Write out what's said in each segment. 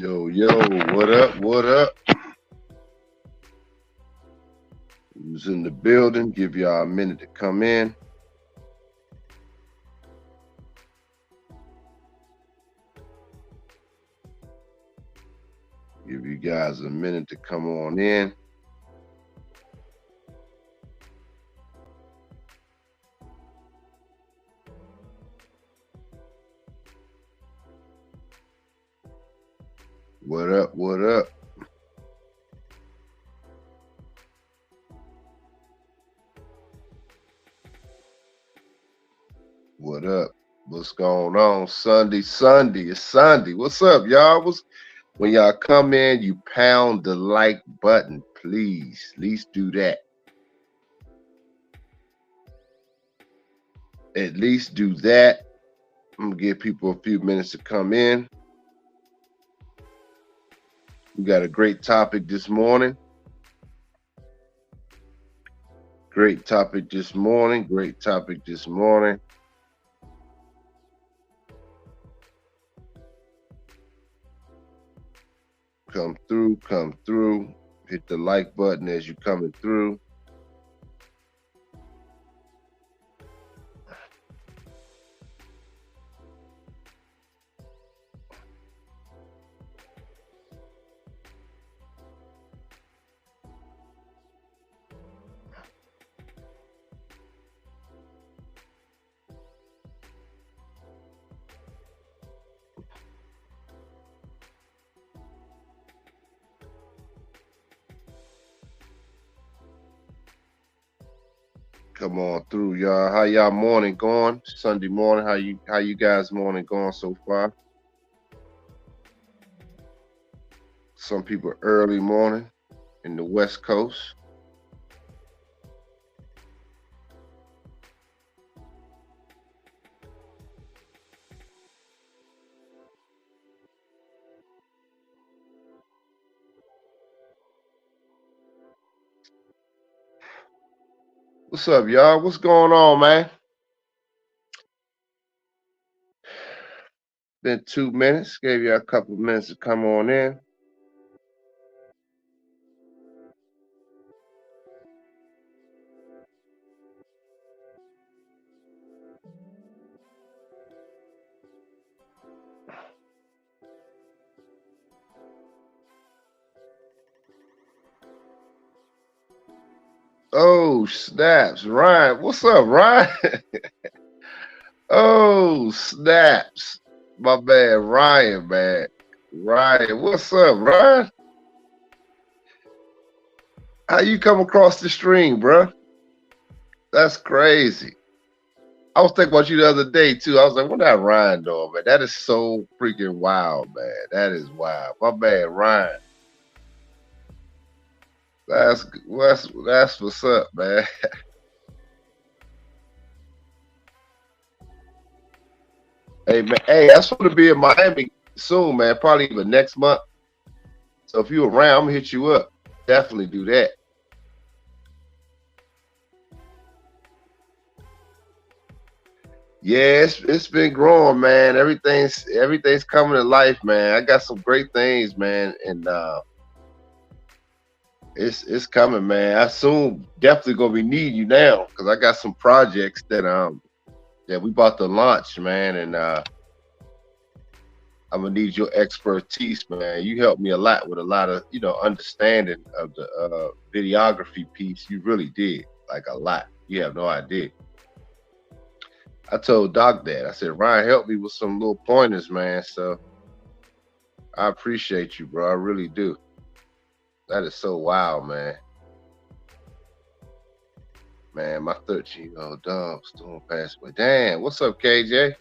Yo, yo, what up? What up? Who's in the building? Give y'all a minute to come in. Give you guys a minute to come on in. What up? What up? What up? What's going on? Sunday. It's Sunday. What's up, y'all? When y'all come in, you pound the like button, please. At least do that. At least do that. I'm gonna give people a few minutes to come in. We got a great topic this morning. Great topic this morning. Great topic this morning. Come through, come through. Hit the like button as you're coming through. Come on through, y'all. How y'all morning going? Sunday morning. How you guys morning going so far? Some people early morning in the West Coast. What's up, y'all? What's going on, man? Been 2 minutes. Gave you a couple of minutes to come on in. Oh, snaps. Ryan. What's up, Ryan? Oh, snaps. My man, Ryan, man. Ryan, what's up, Ryan? How you come across the stream, bruh? That's crazy. I was thinking about you the other day too. I was like, what that Ryan doing, man? That is so freaking wild, man. That is wild. My man, Ryan. That's what's up, man. Hey man, hey, I'm supposed to be in Miami soon, man. Probably even next month. So if you around, I'm gonna hit you up. Definitely do that. Yeah, it's been growing, man. Everything's coming to life, man. I got some great things, man, and it's coming, man. I soon definitely gonna be needing you now because I got some projects that we about to launch, man, and I'm gonna need your expertise, man. You helped me a lot with a lot of understanding of the videography piece. You really did, like a lot. You have no idea. I told Doc that. I said, Ryan, help me with some little pointers, man. So I appreciate you, bro. I really do. That is so wild, man. Man, my 13-year-old dog's doing past away. Damn, what's up, KJ?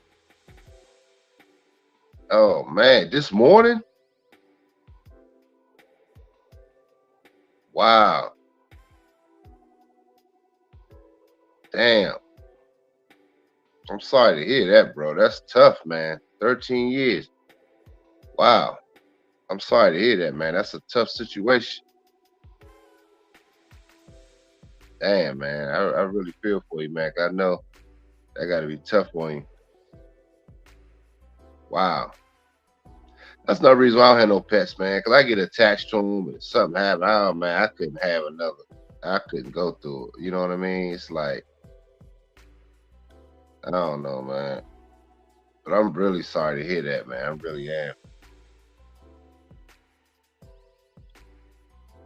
Oh man, this morning? Wow. Damn. I'm sorry to hear that, bro. That's tough, man. 13 years. Wow. I'm sorry to hear that, man. That's a tough situation. Damn, man. I really feel for you, man. I know that got to be tough on you. Wow. That's no reason why I don't have no pets, man. Cause I get attached to them and something happen. Oh man, I couldn't have another. I couldn't go through it. You know what I mean? It's like I don't know, man. But I'm really sorry to hear that, man. I really am.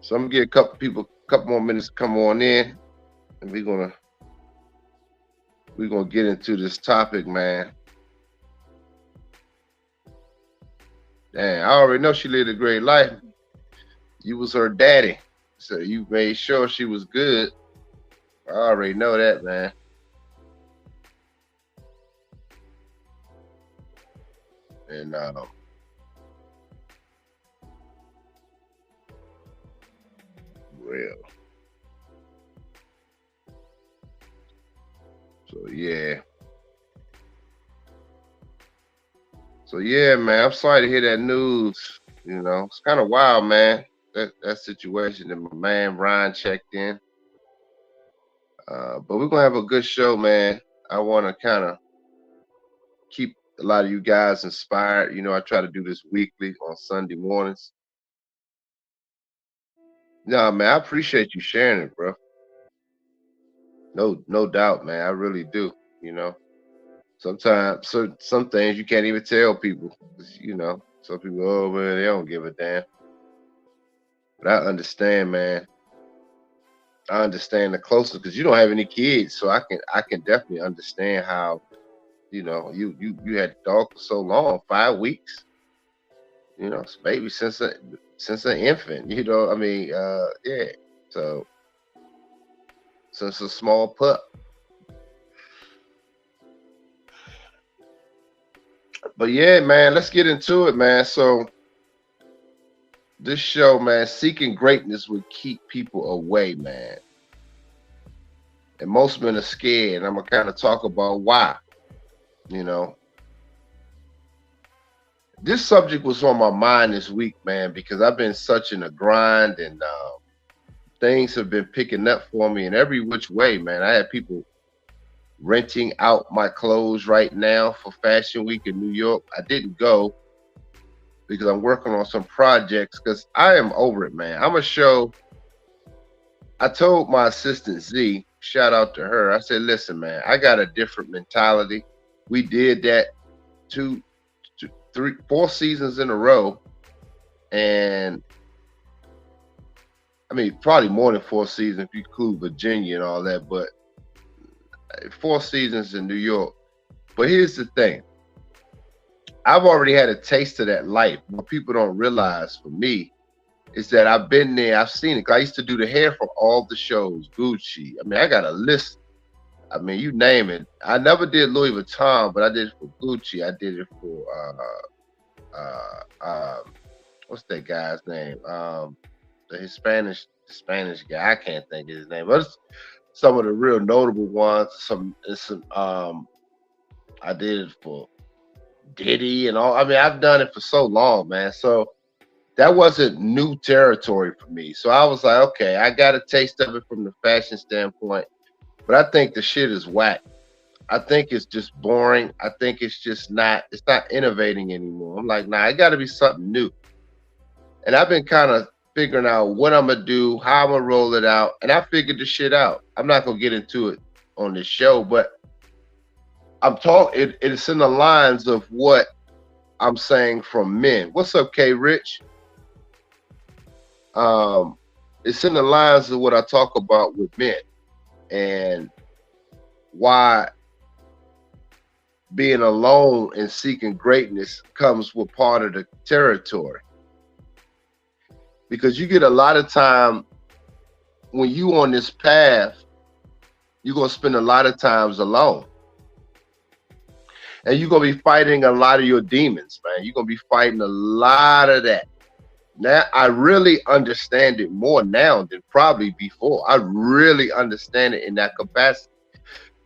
So I'm gonna get a couple people, a couple more minutes to come on in, and we're gonna get into this topic, man. Dang, I already know she lived a great life. You was her daddy, so you made sure she was good. I already know that, man. And real. So yeah. So yeah, man. I'm sorry to hear that news. You know, it's kind of wild, man. That situation. And my man Ryan checked in. But we're gonna have a good show, man. I want to kind of keep a lot of you guys inspired. You know, I try to do this weekly on Sunday mornings. No, man, I appreciate you sharing it, bro. No doubt, man. I really do. You know, sometimes some things you can't even tell people. 'Cause, you know, some people, oh man, they don't give a damn. But I understand, man. I understand the closer because you don't have any kids, so I can definitely understand how you had the dog for so long, 5 weeks. You know, it's baby since an infant. You know, I mean, yeah. So since a small pup. But yeah, man, let's get into it, man. So this show, man, seeking greatness would keep people away, man. And most men are scared. And I'm gonna kind of talk about why. You know, this subject was on my mind this week, man, because I've been such in a grind and things have been picking up for me in every which way, man. I had people renting out my clothes right now for Fashion Week in New York. I didn't go because I'm working on some projects because I am over it, man. I'm a show. I told my assistant Z, shout out to her. I said, listen, man, I got a different mentality. We did that two, two, three, 4 seasons in a row, and I mean probably more than 4 seasons if you include Virginia and all that, but 4 seasons in New York. But here's the thing. I've already had a taste of that life. What people don't realize for me is that I've been there, I've seen it. 'Cause I used to do the hair for all the shows, Gucci. I mean, I got a list. I mean, you name it. I never did Louis Vuitton, but I did it for Gucci. I did it for what's that guy's name? The Spanish guy. I can't think of his name, but it's some of the real notable ones. Some I did it for Diddy and all. I mean, I've done it for so long, man. So that wasn't new territory for me. So I was like, okay, I got a taste of it from the fashion standpoint, but I think the shit is whack. I think it's just boring. I think it's not innovating anymore. I'm like, nah, it got to be something new. And I've been kind of figuring out what I'm gonna do, how I'm gonna roll it out, and I figured the shit out. I'm not gonna get into it on this show, but it's in the lines of what I'm saying from men. What's up, K Rich? Um, it's in the lines of what I talk about with men and why being alone and seeking greatness comes with part of the territory. Because you get a lot of time when you on this path, you're gonna spend a lot of times alone. And you're gonna be fighting a lot of your demons, man. You're gonna be fighting a lot of that. Now I really understand it more now than probably before. I really understand it in that capacity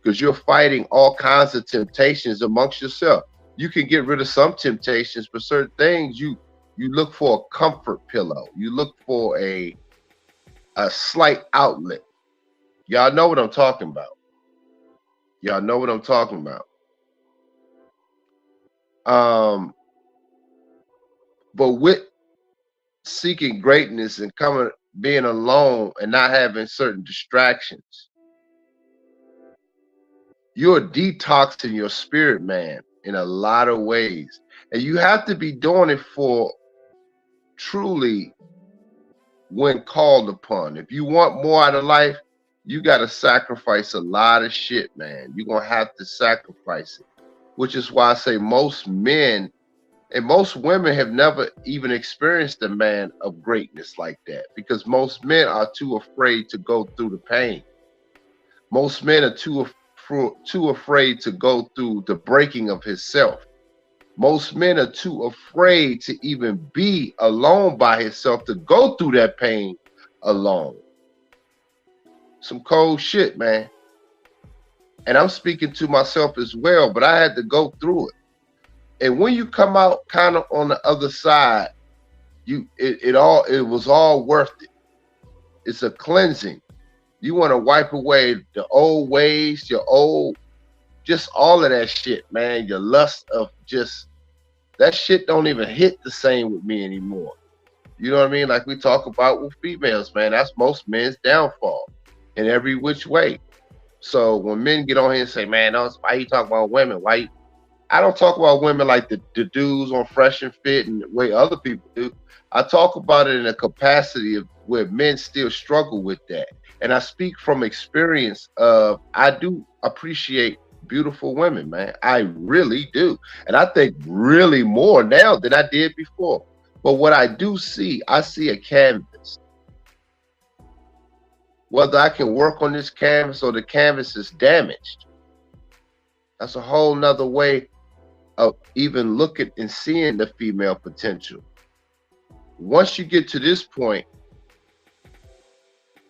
because you're fighting all kinds of temptations amongst yourself. You can get rid of some temptations, but certain things you look for a comfort pillow. You look for a slight outlet. Y'all know what I'm talking about. Y'all know what I'm talking about. Um, But with seeking greatness and being alone and not having certain distractions, you're detoxing your spirit, man, in a lot of ways. And you have to be doing it for truly when called upon. If you want more out of life, you got to sacrifice a lot of shit, man. You're going to have to sacrifice it, which is why I say most men and most women have never even experienced a man of greatness like that, because most men are too afraid to go through the pain. Most men are too afraid to go through the breaking of his self. Most men are too afraid to even be alone by himself, to go through that pain alone. Some cold shit, man. And I'm speaking to myself as well, but I had to go through it. And when you come out kind of on the other side, it was all worth it. It's a cleansing. You want to wipe away the old ways, just all of that shit, man. Your lust of just, that shit don't even hit the same with me anymore. You know what I mean? Like we talk about with females, man. That's most men's downfall in every which way. So when men get on here and say, man, why you talk about women? I don't talk about women like the dudes on Fresh and Fit and the way other people do. I talk about it in a capacity of where men still struggle with that. And I speak from experience of, I do appreciate beautiful women, man. I really do. And I think really more now than I did before. But what I do see, I see a canvas. Whether I can work on this canvas or the canvas is damaged, that's a whole nother way of even looking and seeing the female potential. Once you get to this point,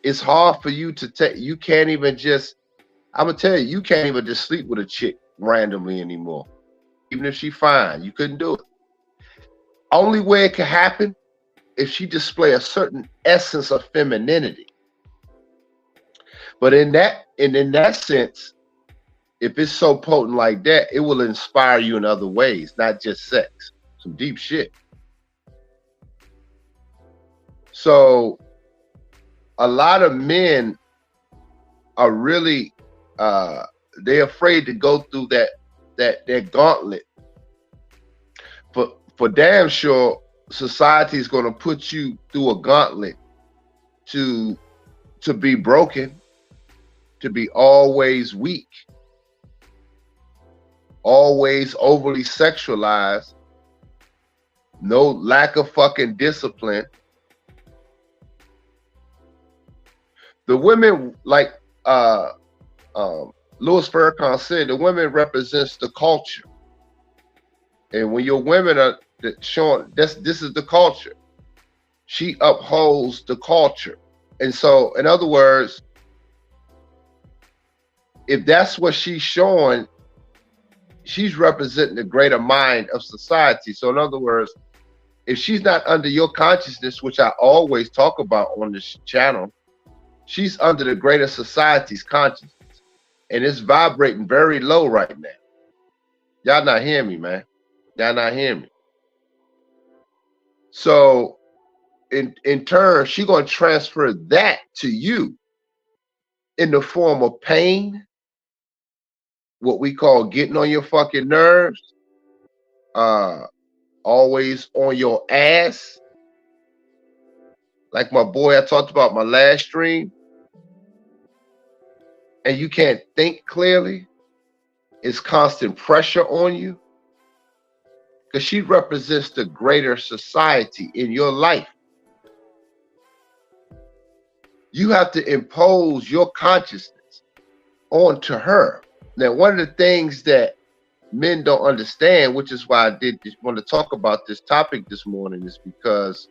it's hard for you to take. You can't even just, I'm gonna tell you, you can't even just sleep with a chick randomly anymore. Even if she fine, you couldn't do it. Only way it can happen if she display a certain essence of femininity. But in that sense, if it's so potent like that, it will inspire you in other ways, not just sex. Some deep shit. So a lot of men are really they're afraid to go through that gauntlet. For damn sure, society is going to put you through a gauntlet to be broken, to be always weak, always overly sexualized, no lack of fucking discipline. The women, like Louis Farrakhan said, the women represents the culture. And when your women are showing this is the culture, she upholds the culture. And so, in other words, if that's what she's showing, she's representing the greater mind of society. So in other words, if she's not under your consciousness, which I always talk about on this channel, she's under the greater society's consciousness. And it's vibrating very low right now. Y'all not hearing me, man. Y'all not hearing me. So in turn, she's going to transfer that to you in the form of pain, what we call getting on your fucking nerves, always on your ass. Like my boy I talked about my last stream. And you can't think clearly. It's constant pressure on you. Because she represents the greater society in your life. You have to impose your consciousness onto her. Now, one of the things that men don't understand, which is why I did want to talk about this topic this morning, is because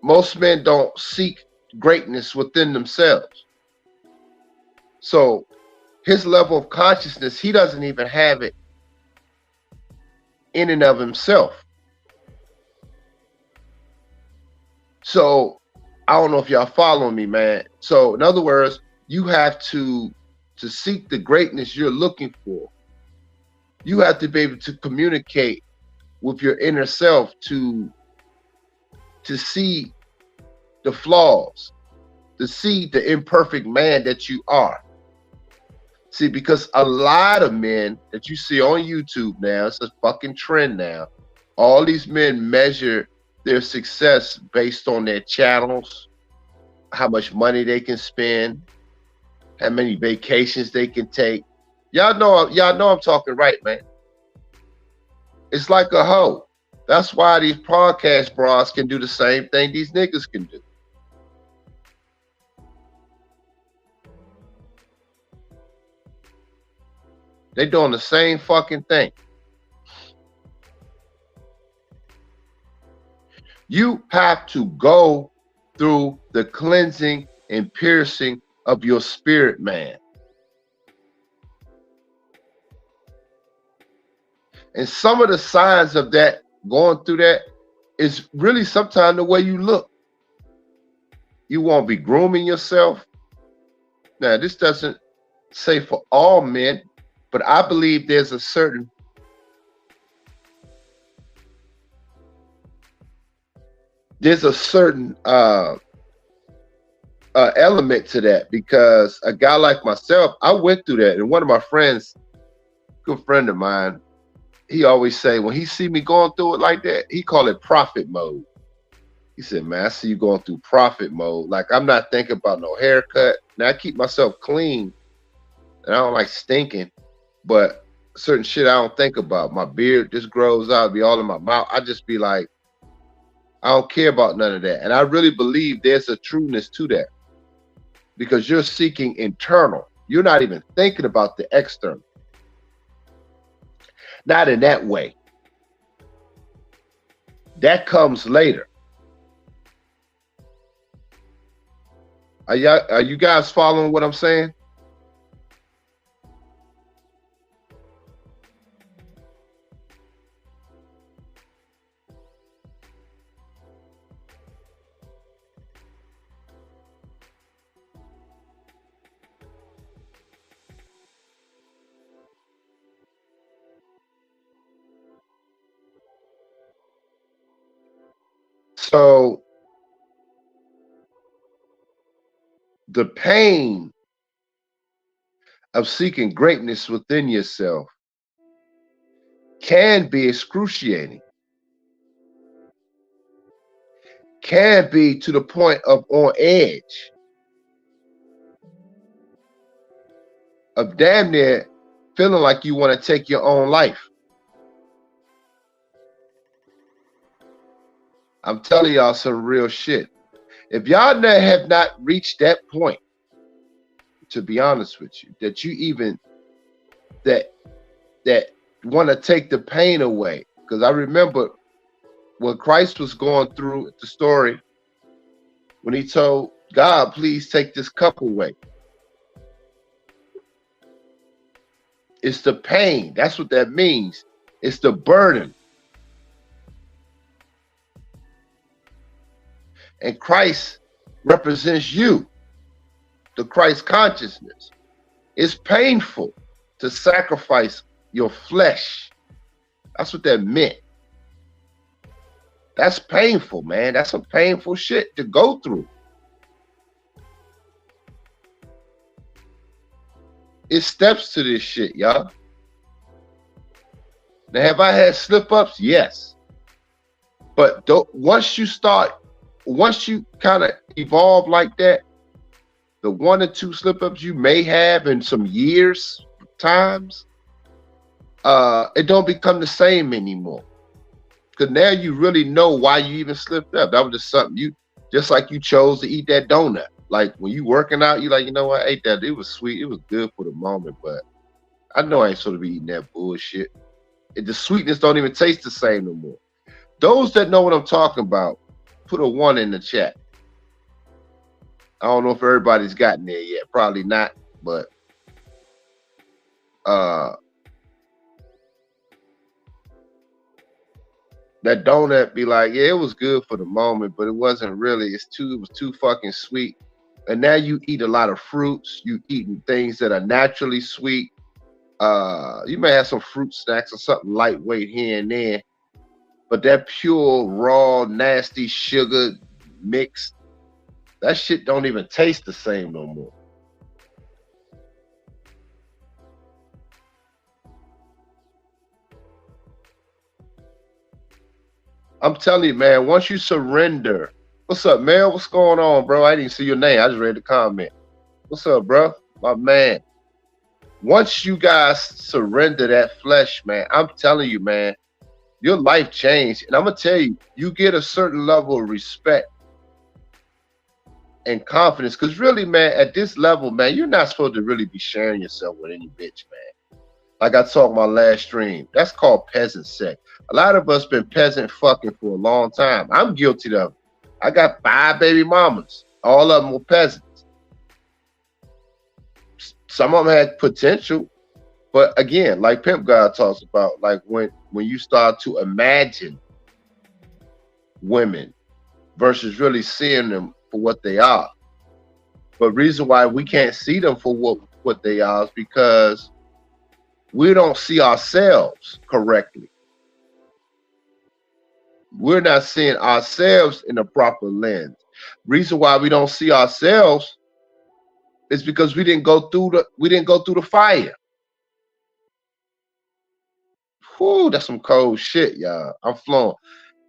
most men don't seek greatness within themselves. So his level of consciousness, he doesn't even have it in and of himself. So I don't know if y'all following me, man. So in other words, you have to seek the greatness you're looking for. You have to be able to communicate with your inner self to see the flaws, to see the imperfect man that you are. See, because a lot of men that you see on YouTube now, it's a fucking trend now. All these men measure their success based on their channels, how much money they can spend, how many vacations they can take. Y'all know I'm talking right, man. It's like a hoe. That's why these podcast bras can do the same thing these niggas can do. They doing the same fucking thing. You have to go through the cleansing and piercing of your spirit, man. And some of the signs of that, going through that, is really sometimes the way you look. You won't be grooming yourself. Now, this doesn't say for all men, but I believe there's a certain element to that, because a guy like myself, I went through that. And one of my friends, good friend of mine, he always say when he see me going through it like that, he call it prophet mode. He said, man, I see you going through prophet mode. Like, I'm not thinking about no haircut. Now, I keep myself clean and I don't like stinking, but certain shit I don't think about. My beard just grows out, be all in my mouth. I just be like, I don't care about none of that. And I really believe there's a trueness to that, because you're seeking internal. You're not even thinking about the external. Not in that way. That comes later. Are you guys following what I'm saying? So the pain of seeking greatness within yourself can be excruciating, can be to the point of on edge, of damn near feeling like you want to take your own life. I'm telling y'all some real shit. If y'all have not reached that point, to be honest with you, that you even that want to take the pain away. Because I remember when Christ was going through the story, when he told God, please take this cup away. It's the pain. That's what that means. It's the burden. And Christ represents you, the Christ consciousness. It's painful to sacrifice your flesh. That's what that meant. That's painful, man. That's some painful shit to go through. It steps to this shit, y'all. Now, have I had slip-ups? Yes. But once you kind of evolve like that, the 1 or 2 slip-ups you may have in some years, times, it don't become the same anymore. Because now you really know why you even slipped up. That was just something just like you chose to eat that donut. Like when you working out, you like, you know what, I ate that. It was sweet. It was good for the moment, but I know I ain't supposed to be eating that bullshit. The sweetness don't even taste the same no more. Those that know what I'm talking about, put a 1 in the chat. I don't know if everybody's gotten there yet. Probably not, but that donut be like, yeah, it was good for the moment, but it wasn't really. It was too fucking sweet. And now you eat a lot of fruits. You eating things that are naturally sweet. You may have some fruit snacks or something lightweight here and there, but that pure, raw, nasty sugar mix, that shit don't even taste the same no more. I'm telling you, man, once you surrender, what's up, man? What's going on, bro? I didn't see your name. I just read the comment. What's up, bro? My man. Once you guys surrender that flesh, man, I'm telling you, man, your life changed. And I'm gonna tell you, you get a certain level of respect and confidence. Cause really, man, at this level, man, you're not supposed to really be sharing yourself with any bitch, man. Like I talked my last stream. That's called peasant sex. A lot of us been peasant fucking for a long time. I'm guilty of it. I got 5 baby mamas. All of them were peasants. Some of them had potential, but again, like Pimp God talks about, like when you start to imagine women versus really seeing them for what they are. But reason why we can't see them for what they are is because we don't see ourselves correctly. We're not seeing ourselves in the proper lens. Reason why we don't see ourselves is because we didn't go through the fire. Whew, that's some cold shit, y'all. I'm flowing.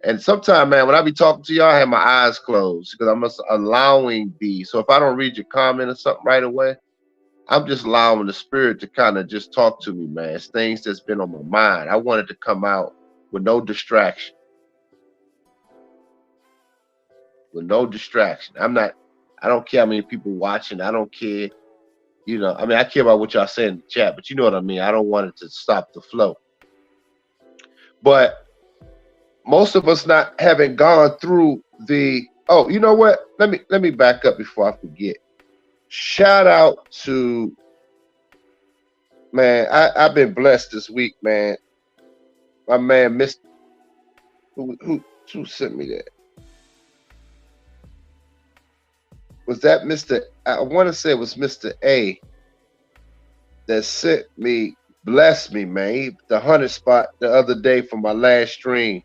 And sometimes, man, when I be talking to y'all, I have my eyes closed because I'm just allowing the. So if I don't read your comment or something right away, I'm just allowing the spirit to kind of just talk to me, man. It's things that's been on my mind. I wanted to come out with no distraction. With no distraction. I don't care how many people watching. I don't care. You know, I mean, I care about what y'all say in the chat, but you know what I mean. I don't want it to stop the flow. But most of us not having gone through the. Oh, you know what? Let me back up before I forget. Shout out to, man. I've been blessed this week, man. My man, Mr. Who sent me that? Was that Mr. I want to say it was Mr. A that sent me, blessed me, man. The 100 spot the other day for my last stream.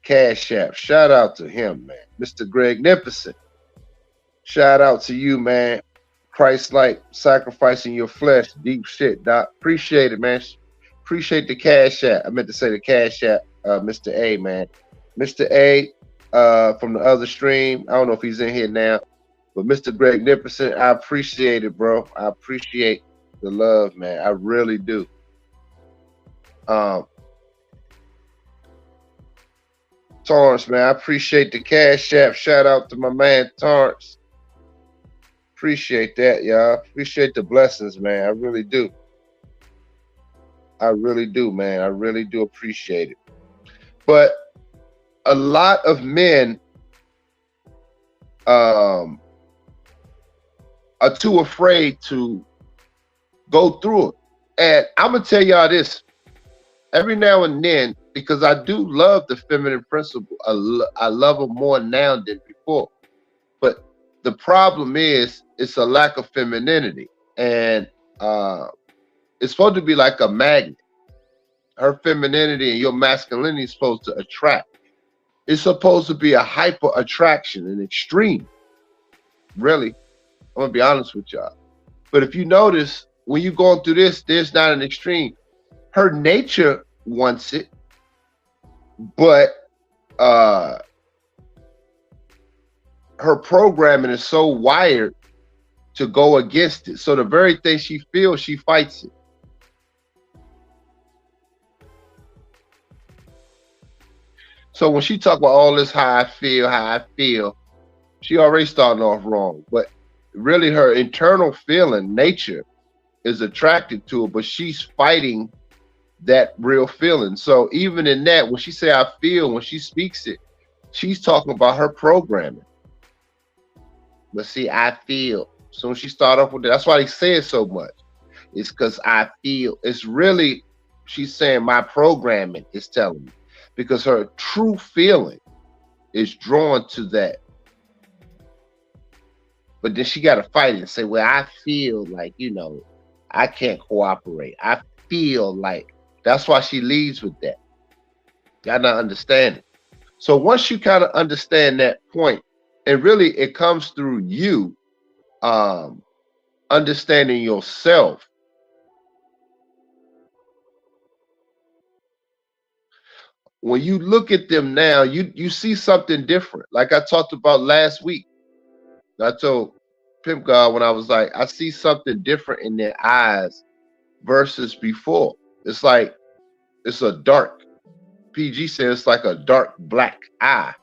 Cash App. Shout out to him, man. Mr. Greg Nipperson. Shout out to you, man. Christ-like, sacrificing your flesh. Deep shit, Doc. Appreciate it, man. Appreciate the Cash App. I meant to say the Cash App, Mr. A, man. Mr. A, from the other stream. I don't know if he's in here now. But Mr. Greg Nipperson, I appreciate it, bro. I appreciate the love, man. I really do. Torrance, man, I appreciate the Cash App. Shout out to my man Torrance. Appreciate that, y'all. Appreciate the blessings, man. I really do. I really do, man. I really do appreciate it. But a lot of men are too afraid to go through it. And I'm gonna tell y'all this every now and then, because I do love the feminine principle. I love them more now than before. But the problem is it's a lack of femininity. And it's supposed to be like a magnet. Her femininity and your masculinity is supposed to attract. It's supposed to be a hyper attraction, an extreme. Really. I'm gonna be honest with y'all. But if you notice, when you're going through this, there's not an extreme. Her nature wants it, but her programming is so wired to go against it. So the very thing she feels, she fights it. So when she talk about all this, how I feel, she already starting off wrong. But really her internal feeling, nature, is attracted to it, but she's fighting that real feeling. So even in that, when she say I feel, when she speaks it, she's talking about her programming. But see, I feel. So when she start off with that, that's why they say it so much. It's because I feel. It's really, she's saying my programming is telling me. Because her true feeling is drawn to that. But then she got to fight it and say, well, I feel like, you know, I can't cooperate. I feel like that's why she leads with that. Y'all not understanding. So once you kind of understand that point, and really it comes through you um, understanding yourself. When you look at them now, you see something different. Like I talked about last week. I told Pimp God when I was like, I see something different in their eyes versus before. It's like it's a dark. PG says it's like a dark black eye.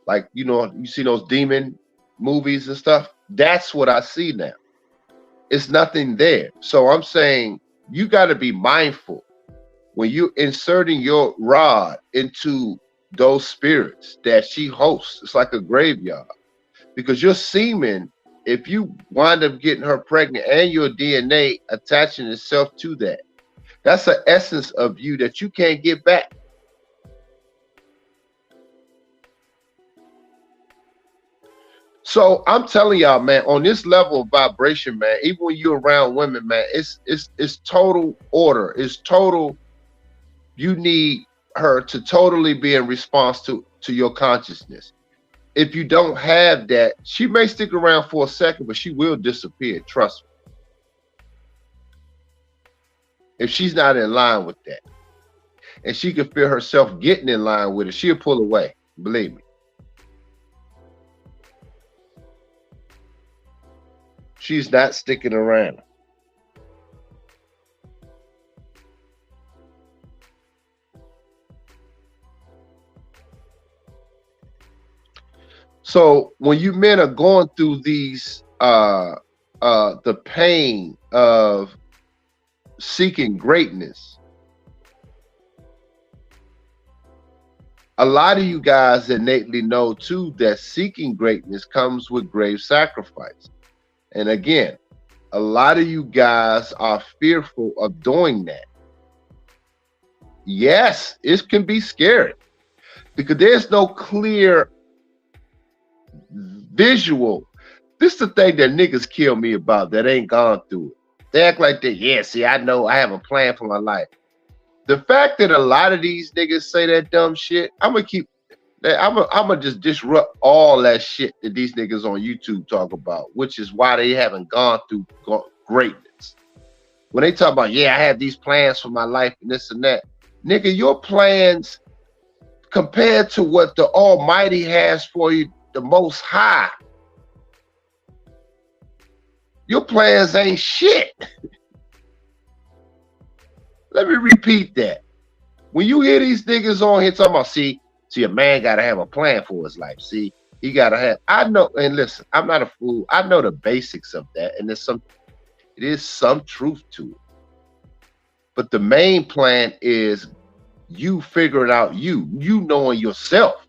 Like you see those demon movies and stuff. That's what I see now. It's nothing there. So I'm saying you got to be mindful when you inserting your rod into those spirits that she hosts. It's like a graveyard because your semen, if you wind up getting her pregnant and your DNA attaching itself to that, that's an essence of you that you can't get back. So I'm telling y'all, man, on this level of vibration, man, even when you're around women, man, it's total order. It's total. You need her to totally be in response to your consciousness. If you don't have that, she may stick around for a second, but she will disappear. Trust me. If she's not in line with that, and she can feel herself getting in line with it, she'll pull away. Believe me. She's not sticking around. So when you men are going through these the pain of seeking greatness, a lot of you guys innately know too that seeking greatness comes with grave sacrifice. And again, a lot of you guys are fearful of doing that. Yes, it can be scary because there's no clear visual. This is the thing that niggas kill me about that ain't gone through it. They act like that, yeah, see, I know I have a plan for my life. The fact that a lot of these niggas say that dumb shit, I'm gonna just disrupt all that shit that these niggas on YouTube talk about, which is why they haven't gone through greatness. When they talk about, yeah, I have these plans for my life and this and that, nigga, your plans compared to what the Almighty has for you, the Most High, your plans ain't shit. Let me repeat that. When you hear these niggas on here talking about, see, a man gotta have a plan for his life. See, he gotta have. I know, and listen, I'm not a fool. I know the basics of that, and it is some truth to it. But the main plan is you figuring out you knowing yourself.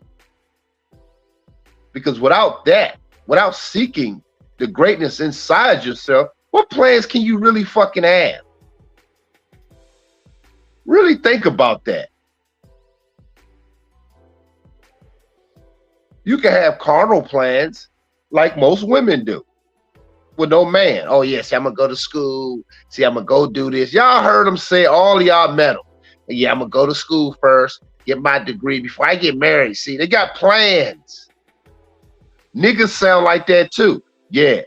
Because without that, without seeking the greatness inside yourself, what plans can you really fucking have? Really think about that. You can have carnal plans like most women do with no man. Oh, yeah, see, I'm going to go to school. See, I'm going to go do this. Y'all heard them say, all y'all metal. Yeah, I'm going to go to school first, get my degree before I get married. See, they got plans. Niggas sound like that too. Yeah.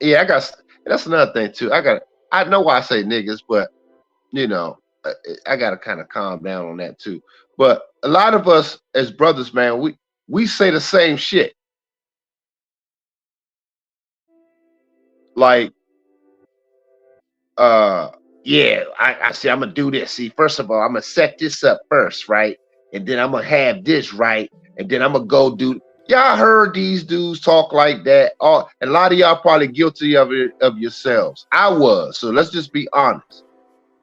Yeah, that's another thing too. I know why I say niggas, but I got to kind of calm down on that too. But a lot of us as brothers, man, we say the same shit. Like, yeah, I see, I'm gonna do this. See, first of all, I'm gonna set this up first, right? And then I'm gonna have this right, and then I'm gonna go do. Y'all heard these dudes talk like that. Oh, and a lot of y'all probably guilty of it of yourselves. I was, so let's just be honest.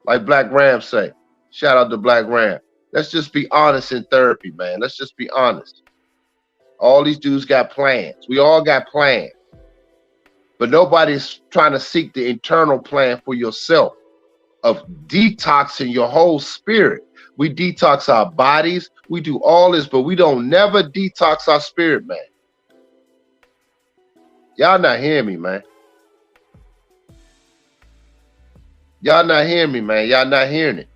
Like Black Ram say, shout out to Black Ram. Let's just be honest in therapy, man. Let's just be honest. All these dudes got plans. We all got plans. But nobody's trying to seek the internal plan for yourself of detoxing your whole spirit. We detox our bodies. We do all this, but we don't never detox our spirit, man. Y'all not hearing me, man. Y'all not hearing me, man. Y'all not hearing it.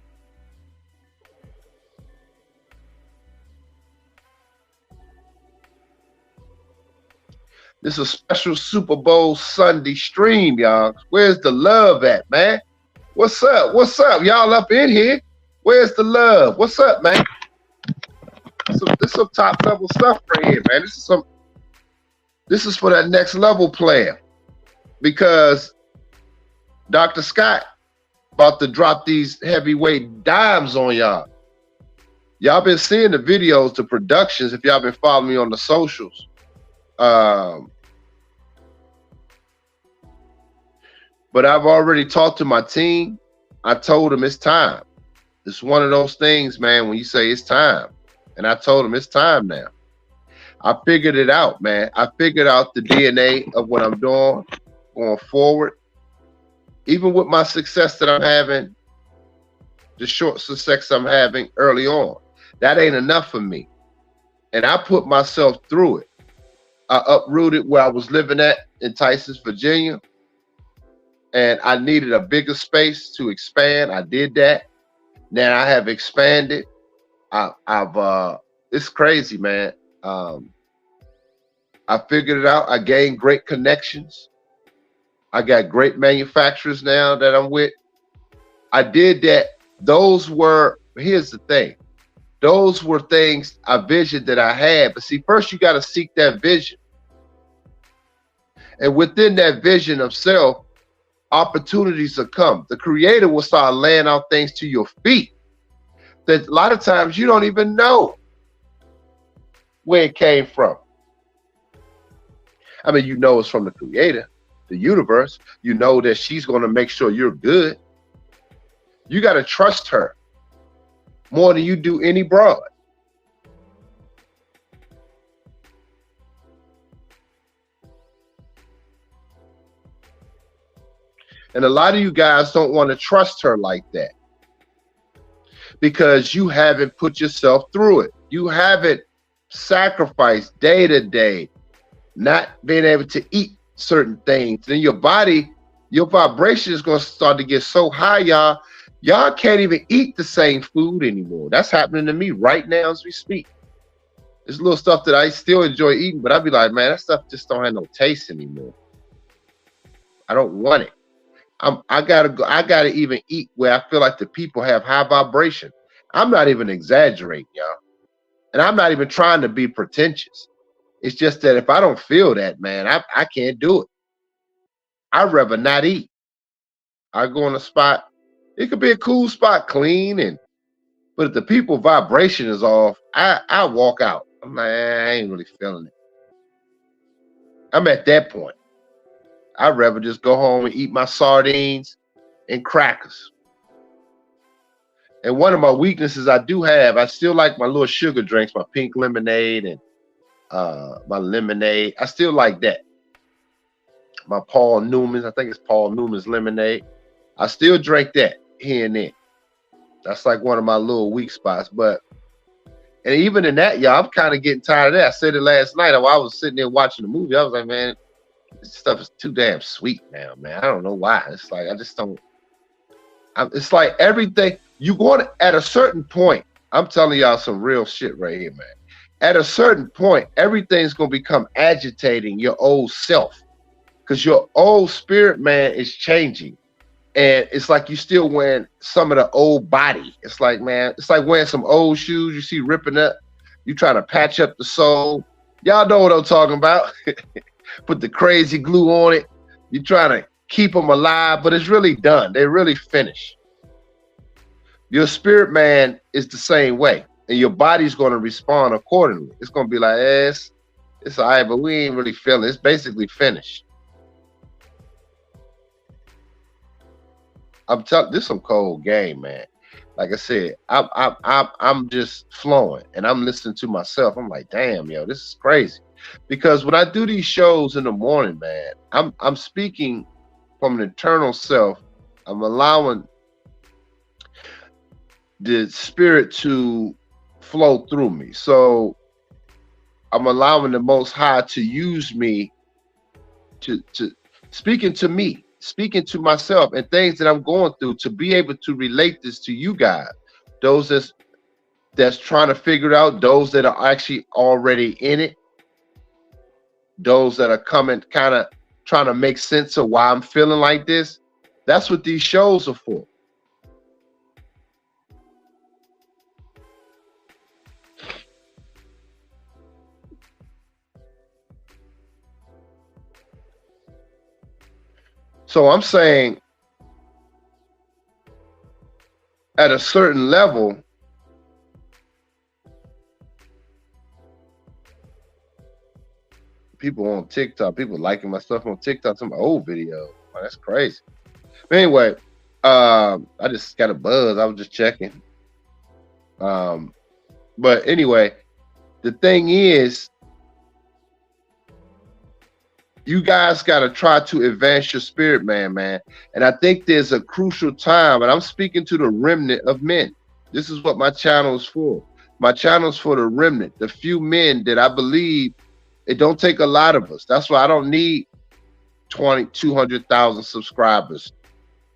This is a special Super Bowl Sunday stream, y'all. Where's the love at, man? What's up? What's up? Y'all up in here? Where's the love? What's up, man? This is some top level stuff right here, man. This is for that next level player. Because Dr. Scott about to drop these heavyweight dimes on y'all. Y'all been seeing the videos, the productions, if y'all been following me on the socials. But I've already talked to my team. I told them it's time. It's one of those things, man, when you say it's time. And I told them it's time now. I figured it out, man. I figured out the DNA of what I'm doing going forward. Even with my success that I'm having, the short success I'm having early on, that ain't enough for me. And I put myself through it. I uprooted where I was living at in Tysons, Virginia. And I needed a bigger space to expand. I did that. Now I have expanded. It's crazy, man. I figured it out. I gained great connections. I got great manufacturers now that I'm with. I did that. Here's the thing. Those were things, a vision that I had. But see, first you got to seek that vision. And within that vision of self, opportunities will come. The creator will start laying out things to your feet that a lot of times you don't even know where it came from. I mean, you know it's from the creator, the universe. You know that she's going to make sure you're good. You got to trust her more than you do any broad. And a lot of you guys don't want to trust her like that because you haven't put yourself through it. You haven't sacrificed day to day, not being able to eat certain things. Then your body, your vibration is going to start to get so high, y'all. Y'all can't even eat the same food anymore. That's happening to me right now as we speak. There's little stuff that I still enjoy eating, but I'd be like, man, that stuff just don't have no taste anymore. I don't want it. I gotta even eat where I feel like the people have high vibration. I'm not even exaggerating, y'all. And I'm not even trying to be pretentious. It's just that if I don't feel that, man, I can't do it. I'd rather not eat. I go in a spot, it could be a cool spot, clean, but if the people vibration is off, I walk out. I'm like, I ain't really feeling it. I'm at that point. I'd rather just go home and eat my sardines and crackers. And one of my weaknesses I do have, I still like my little sugar drinks, my pink lemonade and my lemonade. I still like that. My Paul Newman's, I think it's Paul Newman's lemonade. I still drink that here and there. That's like one of my little weak spots. And even in that, y'all, I'm kind of getting tired of that. I said it last night while I was sitting there watching the movie. I was like, man, this stuff is too damn sweet now, man. I don't know why. It's like, I just don't. It's like everything. You going to, at a certain point, I'm telling y'all some real shit right here, man. At a certain point, everything's going to become agitating your old self because your old spirit, man, is changing. And it's like you still wearing some of the old body. It's like, man, it's like wearing some old shoes you see ripping up. You trying to patch up the sole. Y'all know what I'm talking about. Put the crazy glue on it. You're trying to keep them alive, but it's really done. They're really finished. Your spirit man is the same way, and your body's going to respond accordingly. It's going to be like, it's all right, but we ain't really feeling it. It's basically finished. I'm telling, this is some cold game, man. Like I said, I'm just flowing, and I'm listening to myself. I'm like, damn, yo, this is crazy. Because when I do these shows in the morning, man, I'm speaking from an internal self. I'm allowing the spirit to flow through me. So I'm allowing the Most High to use me to speaking to me, speaking to myself and things that I'm going through to be able to relate this to you guys, those that's trying to figure it out, those that are actually already in it, those that are coming kind of trying to make sense of why I'm feeling like this. That's what these shows are for. So I'm saying at a certain level, people on TikTok, people liking my stuff on TikTok, some old videos. Man, that's crazy. But anyway, I just got a buzz. I was just checking. But anyway, the thing is, you guys got to try to advance your spirit, man. And I think there's a crucial time, and I'm speaking to the remnant of men. This is what my channel is for. My channel is for the remnant, the few men that I believe it don't take a lot of us. That's why I don't need 200,000 subscribers.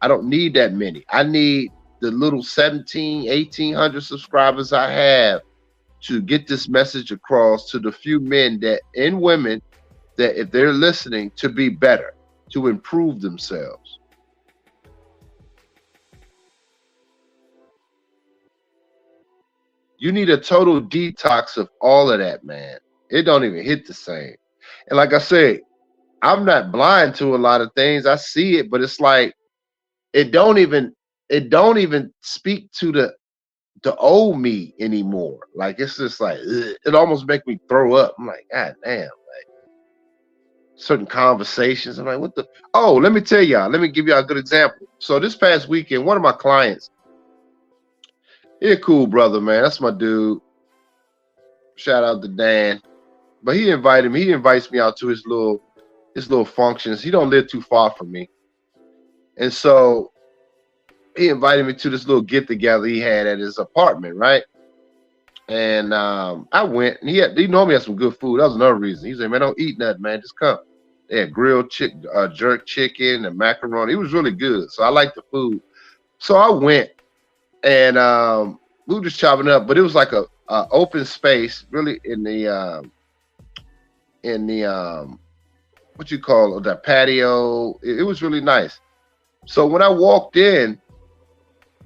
I don't need that many. I need the little 1,800 subscribers I have to get this message across to the few men that and women that if they're listening to be better, to improve themselves. You need a total detox of all of that, man. It don't even hit the same. And like I said, I'm not blind to a lot of things. I see it, but it's like it don't even speak to the old me anymore. Like it's just like ugh. It almost make me throw up. I'm like, God damn. Certain conversations. I'm like, what the? Oh, let me tell y'all. Let me give y'all a good example. So this past weekend, one of my clients, he's a cool brother, man. That's my dude. Shout out to Dan. But he invited me. He invites me out to his little functions. He don't live too far from me, and so he invited me to this little get together he had at his apartment, right? And I went, and he normally had some good food. That was another reason. He said, "Man, don't eat nothing, man. Just come." They had grilled jerk chicken and macaroni. It was really good. So I liked the food. So I went, and we were just chopping up, but it was like a open space, really in the what you call it, that patio. It was really nice. So when I walked in,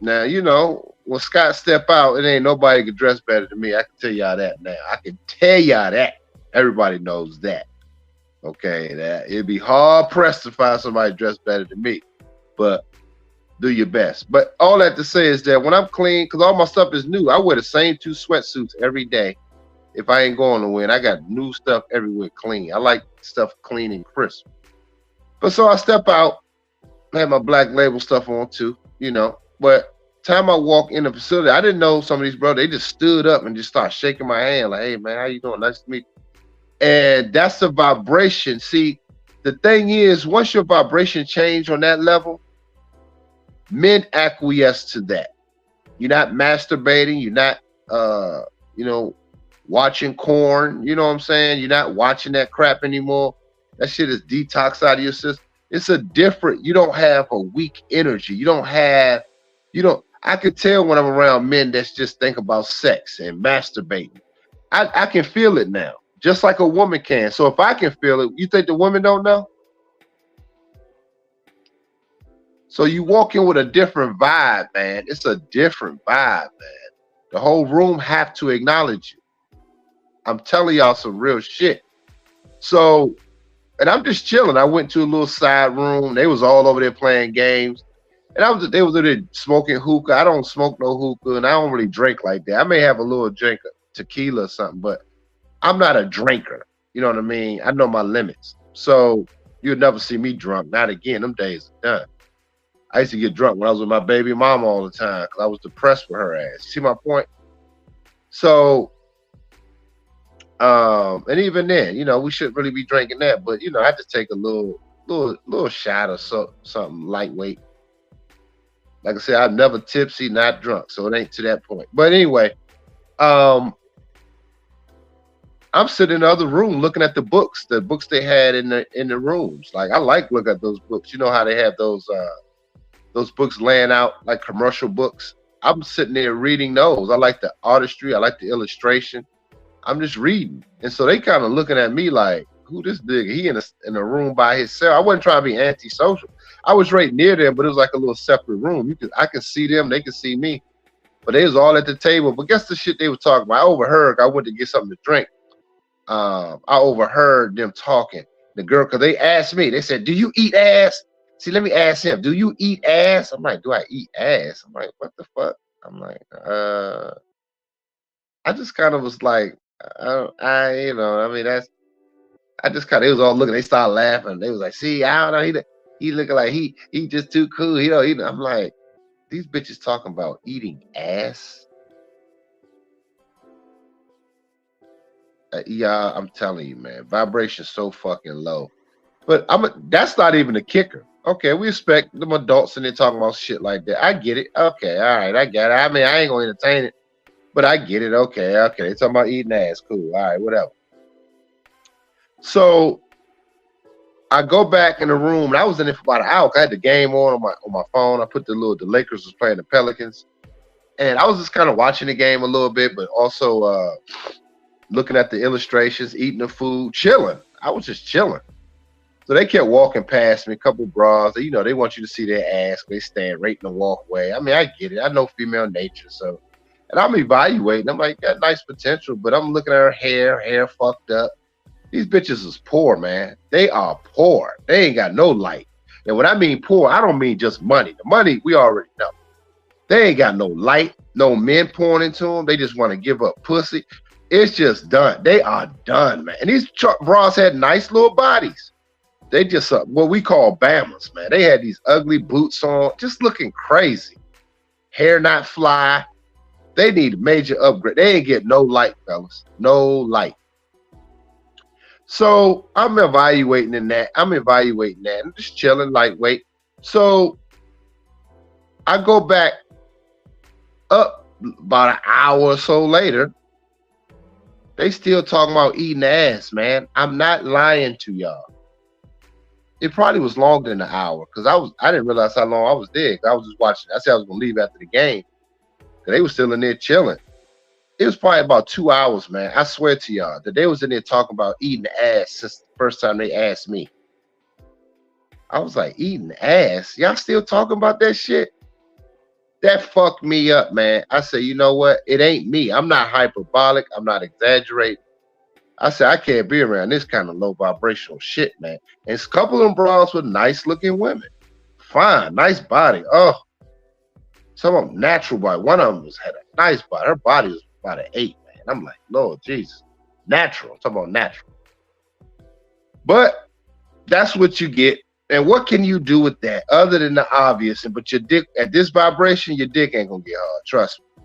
now you know when Scott step out, it ain't nobody can dress better than me. I can tell y'all that now. I can tell y'all that. Everybody knows that. Okay, that it'd be hard pressed to find somebody dressed better than me, but do your best. But all that to say is that when I'm clean, because all my stuff is new, I wear the same 2 sweatsuits every day. If I ain't going to win, I got new stuff everywhere clean. I like stuff clean and crisp. But so I step out, I have my black label stuff on too, you know. But time I walk in the facility, I didn't know some of these brothers. They just stood up and just started shaking my hand like, "Hey man, how you doing? Nice to meet you." And that's the vibration. See, the thing is, once your vibration change on that level, men acquiesce to that. You're not masturbating. You're not, watching corn. You know what I'm saying? You're not watching that crap anymore. That shit is detox out of your system. It's a different. You don't have a weak energy. You don't. I could tell when I'm around men that's just think about sex and masturbating. I can feel it now, just like a woman can. So if I can feel it, you think the women don't know? So you walk in with a different vibe, man. It's a different vibe, man. The whole room have to acknowledge you. I'm telling y'all some real shit. So, and I'm just chilling. I went to a little side room. They was all over there playing games. And they was there smoking hookah. I don't smoke no hookah, and I don't really drink like that. I may have a little drink of tequila or something, but I'm not a drinker. You know what I mean? I know my limits. So you'll never see me drunk. Not again. Them days are done. I used to get drunk when I was with my baby mama all the time because I was depressed with her ass. See my point? So, and even then, we shouldn't really be drinking that, but I had to take a little shot or something lightweight. Like I said, I'm never tipsy, not drunk, so it ain't to that point. But anyway, I I'm sitting in the other room looking at the books they had in the rooms. Like I like look at those books. You know how they have those books laying out like commercial books. I'm sitting there reading those. I like the artistry. I like the illustration. I'm just reading, and so they kind of looking at me like, "Who this nigga? He in a room by himself." I wasn't trying to be antisocial. I was right near them, but it was like a little separate room. I could see them, they could see me, but they was all at the table. But guess the shit they were talking about. I overheard. I went to get something to drink. I overheard them talking. The girl, because they asked me, they said, "Do you eat ass?" See, let me ask him, "Do you eat ass?" I'm like, "Do I eat ass?" I'm like, "What the fuck?" I'm like, I just kind of was like, you know, I mean, I just kind of, they was all looking, they started laughing. They was like, "See, I don't know, he looking like he just too cool." I'm like, these bitches talking about eating ass. Yeah, I'm telling you, man, vibration's so fucking low. But that's not even the kicker. Okay, we expect them adults and they're talking about shit like that. I get it. Okay, all right, I get it. I mean, I ain't gonna entertain it, but I get it. Okay. They talking about eating ass. Cool. All right, whatever. So I go back in the room, and I was in there for about an hour. I had the game on my phone. I put the Lakers was playing the Pelicans, and I was just kind of watching the game a little bit, but also looking at the illustrations, eating the food, chilling. I was just chilling. So they kept walking past me, a couple bras. You know, they want you to see their ass. They stand right in the walkway. I mean, I get it. I know female nature. So, and I'm evaluating. I'm like, got nice potential, but I'm looking at her hair fucked up. These bitches is poor, man. They are poor. They ain't got no light. And when I mean poor, I don't mean just money. The money, we already know. They ain't got no light, no men pouring into them. They just want to give up pussy. It's just done. They are done, man. And these bras had nice little bodies. They just what we call Bammers, man. They had these ugly boots on, just looking crazy. Hair not fly. They need a major upgrade. They ain't get no light, fellas. No light. So I'm evaluating that. I'm just chilling, lightweight. So I go back up about an hour or so later. They still talking about eating ass, man. I'm not lying to y'all. It probably was longer than an hour because I didn't realize how long I was there. I was just watching. I said I was gonna leave after the game. They were still in there chilling. It was probably about 2 hours, man. I swear to y'all that they was in there talking about eating ass since the first time they asked me. I was like, eating ass? Y'all still talking about that shit? That fucked me up, man. I said, you know what? It ain't me. I'm not hyperbolic. I'm not exaggerating. I said, I can't be around this kind of low vibrational shit, man. And a couple of them bras were nice looking women. Fine, nice body. Oh, some of them natural body. One of them had a nice body. Her body was about an 8, man. I'm like, Lord Jesus. Natural. I'm talking about natural. But that's what you get. And what can you do with that other than the obvious? But your dick, at this vibration, your dick ain't going to get hard. Trust me.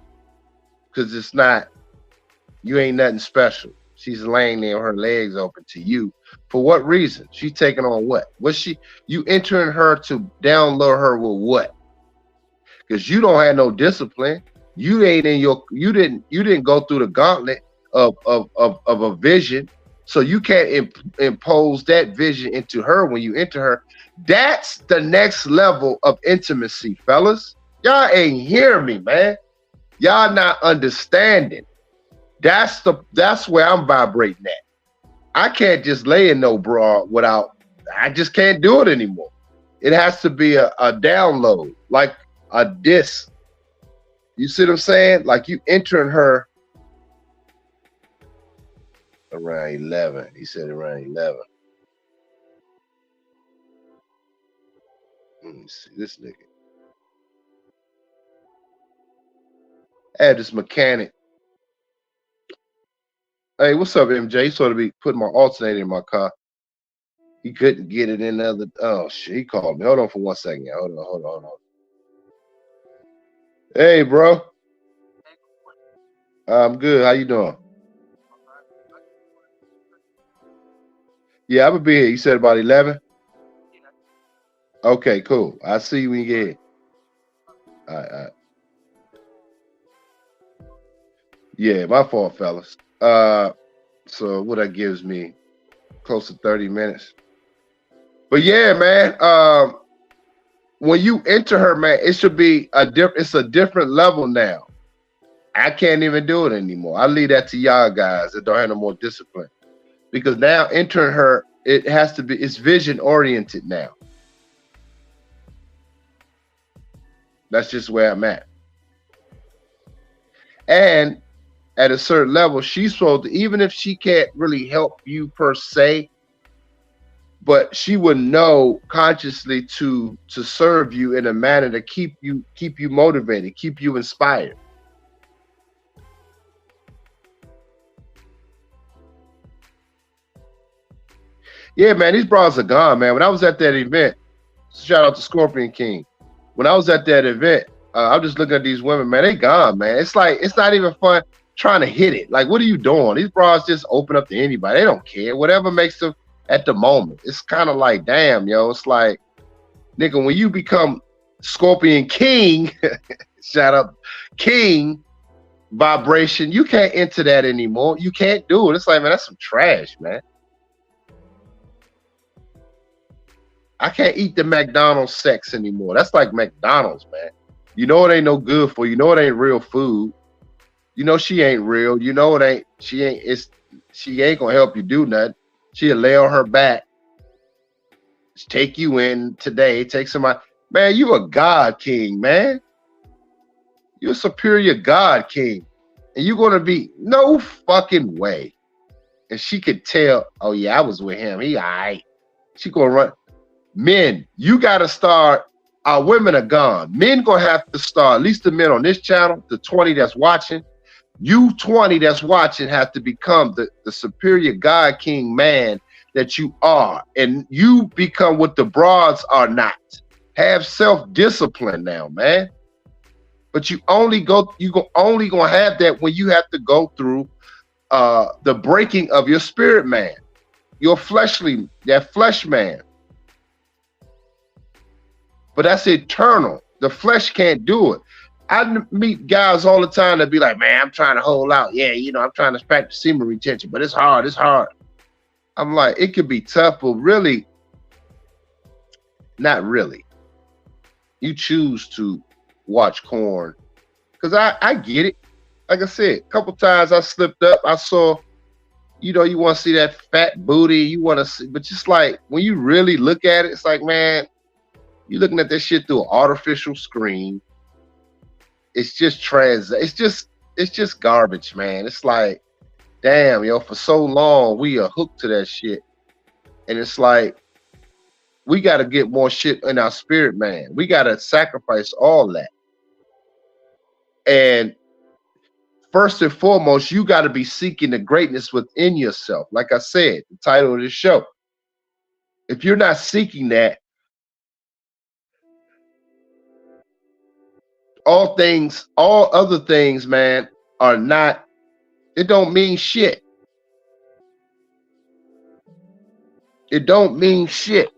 Because it's not, you ain't nothing special. She's laying there with her legs open to you. For what reason? She's taking on what? You entering her to download her with what? Because you don't have no discipline. You didn't go through the gauntlet of a vision. So you can't impose that vision into her when you enter her. That's the next level of intimacy, fellas. Y'all ain't hearing me, man. Y'all not understanding. That's where I'm vibrating at. I can't just lay in no bra I just can't do it anymore. It has to be a download, like a disc. You see what I'm saying? Like you entering her around 11. He said around 11. Let me see this nigga. I had this mechanic. Hey, what's up, MJ? He sort of be putting my alternator in my car. He couldn't get it in the other. Oh shit! He called me. Hold on for 1 second. Hold on. Hey, bro. I'm good. How you doing? Yeah, I'm gonna be here. You said about 11. Okay, cool. I'll see you when you get here. All right. Yeah, my fault, fellas. So what that gives me close to 30 minutes. But yeah, man, when you enter her, man, it should be it's a different level now. I can't even do it anymore. I leave that to y'all guys that don't have no more discipline. Because now entering her, it has to be, it's vision oriented now. That's just where I'm at. And at a certain level, she's supposed to, even if she can't really help you per se, but she would know consciously to serve you in a manner to keep you motivated, keep you inspired. Yeah, man, these bras are gone, man. When I was at that event, shout out to Scorpion King. When I was at that event, I was just looking at these women, man. They gone, man. It's like, it's not even fun trying to hit it. Like, what are you doing? These bras just open up to anybody. They don't care. Whatever makes them at the moment. It's kind of like, damn, yo. It's like, nigga, when you become Scorpion King, shout out King vibration, you can't enter that anymore. You can't do it. It's like, man, that's some trash, man. I can't eat the McDonald's sex anymore. That's like McDonald's, man. You know it ain't no good for you. You know it ain't real food. You know she ain't real. You know it ain't. She ain't gonna help you do nothing. She'll lay on her back, take you in today, take somebody. Man, you a God King, man. You're a superior God King, and you're gonna be no fucking way. And she could tell. Oh yeah, I was with him. He all right. She gonna run. Men, you gotta start. Our women are gone. Men gonna have to start. At least the men on this channel, the 20 that's watching, you 20 that's watching have to become the superior God King man that you are, and you become what the broads are not. Have self-discipline now, man. But you only gonna have that when you have to go through the breaking of your spirit man, your that flesh man. But that's eternal. The flesh can't do it. I meet guys all the time that be like, man, I'm trying to hold out. Yeah, you know, I'm trying to practice semen retention, but it's hard. It's hard. I'm like, it could be tough, but really, not really. You choose to watch Korn. Because I get it. Like I said, a couple times I slipped up. I saw, you know, you want to see that fat booty. You want to see, but just like when you really look at it, it's like, man, you're looking at this shit through an artificial screen. It's just it's just garbage, man. It's like, damn, yo, for so long we are hooked to that shit. And it's like, we got to get more shit in our spirit, man. We got to sacrifice all that. And first and foremost, you got to be seeking the greatness within yourself. Like I said, the title of this show. If you're not seeking that, all other things, man, are not, it don't mean shit. It don't mean shit.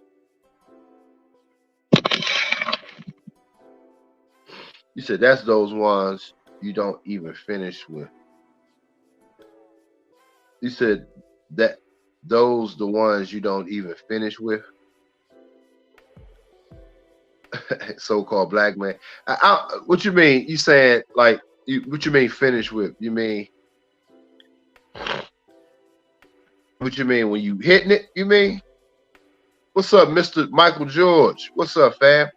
You said that's those ones you don't even finish with. You said that those the ones you don't even finish with. So-called black man. What you mean? You saying like what you mean finish with? You mean what you mean when you hitting it? You mean? What's up, Mr. Michael George? What's up, fam?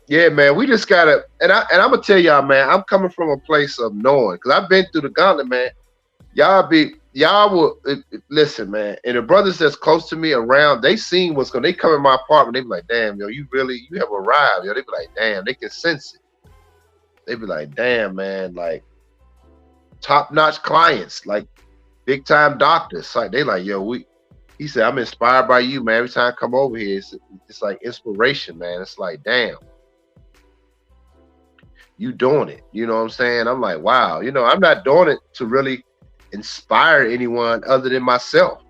Yeah, man, we just gotta, and I'm gonna tell y'all, man, I'm coming from a place of knowing, because I've been through the gauntlet, man. Y'all will listen, man. And the brothers that's close to me around, they seen what's going. They come in my apartment, they be like, "Damn, yo, you have arrived." Yo, they be like, "Damn," they can sense it. They be like, "Damn, man, like top-notch clients, like big-time doctors." Like they like, "Yo, He said, "I'm inspired by you, man. Every time I come over here, it's like inspiration, man. It's like, damn, you doing it." You know what I'm saying? I'm like, wow. You know, I'm not doing it to really inspire anyone other than myself.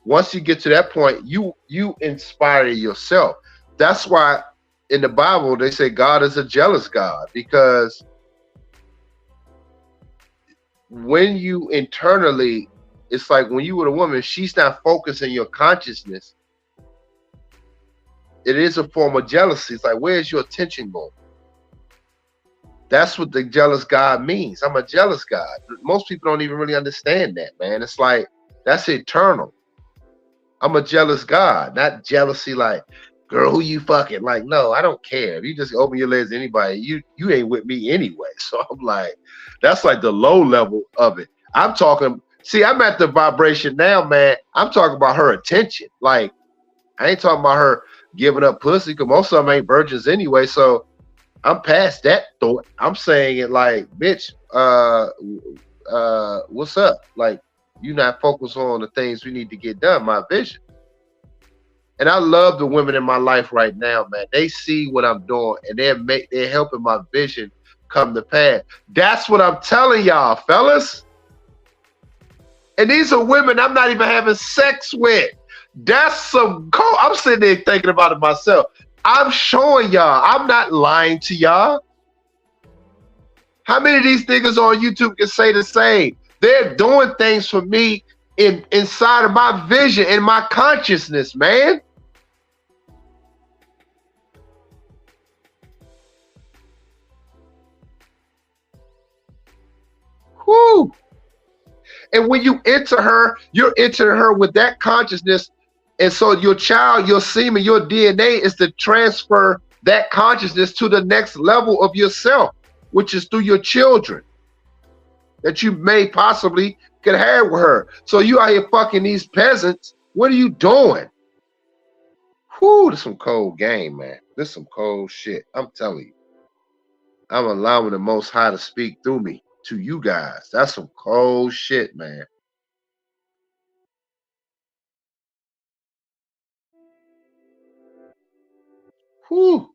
Once you get to that point, you inspire yourself. That's why in the Bible, they say God is a jealous God, because when you internally, it's like when you with a woman, she's not focusing your consciousness. It is a form of jealousy. It's like, where's your attention going? That's what the jealous God means. I'm a jealous God. Most people don't even really understand that, man. It's like, that's eternal. I'm a jealous God, not jealousy like, girl, who you fucking? Like, no, I don't care. If you just open your legs to anybody, you ain't with me anyway. So I'm like, that's like the low level of it. I'm talking, see, I'm at the vibration now, man. I'm talking about her attention. Like, I ain't talking about her giving up pussy, because most of them ain't virgins anyway. So I'm past that thought. I'm saying it like, bitch, what's up? Like, you not focused on the things we need to get done, my vision. And I love the women in my life right now, man. They see what I'm doing, and they're helping my vision come to pass. That's what I'm telling y'all, fellas. And these are women I'm not even having sex with. That's some cool. I'm sitting there thinking about it myself. I'm showing y'all. I'm not lying to y'all. How many of these niggas on YouTube can say the same? They're doing things for me inside of my vision and my consciousness, man. Whoo. And when you enter her, you're entering her with that consciousness. And so your child, your semen, your DNA is to transfer that consciousness to the next level of yourself, which is through your children that you may possibly could have with her. So you out here fucking these peasants. What are you doing? Whoo, this some cold game, man. This some cold shit. I'm telling you. I'm allowing the Most High to speak through me to you guys. That's some cold shit, man. Whew.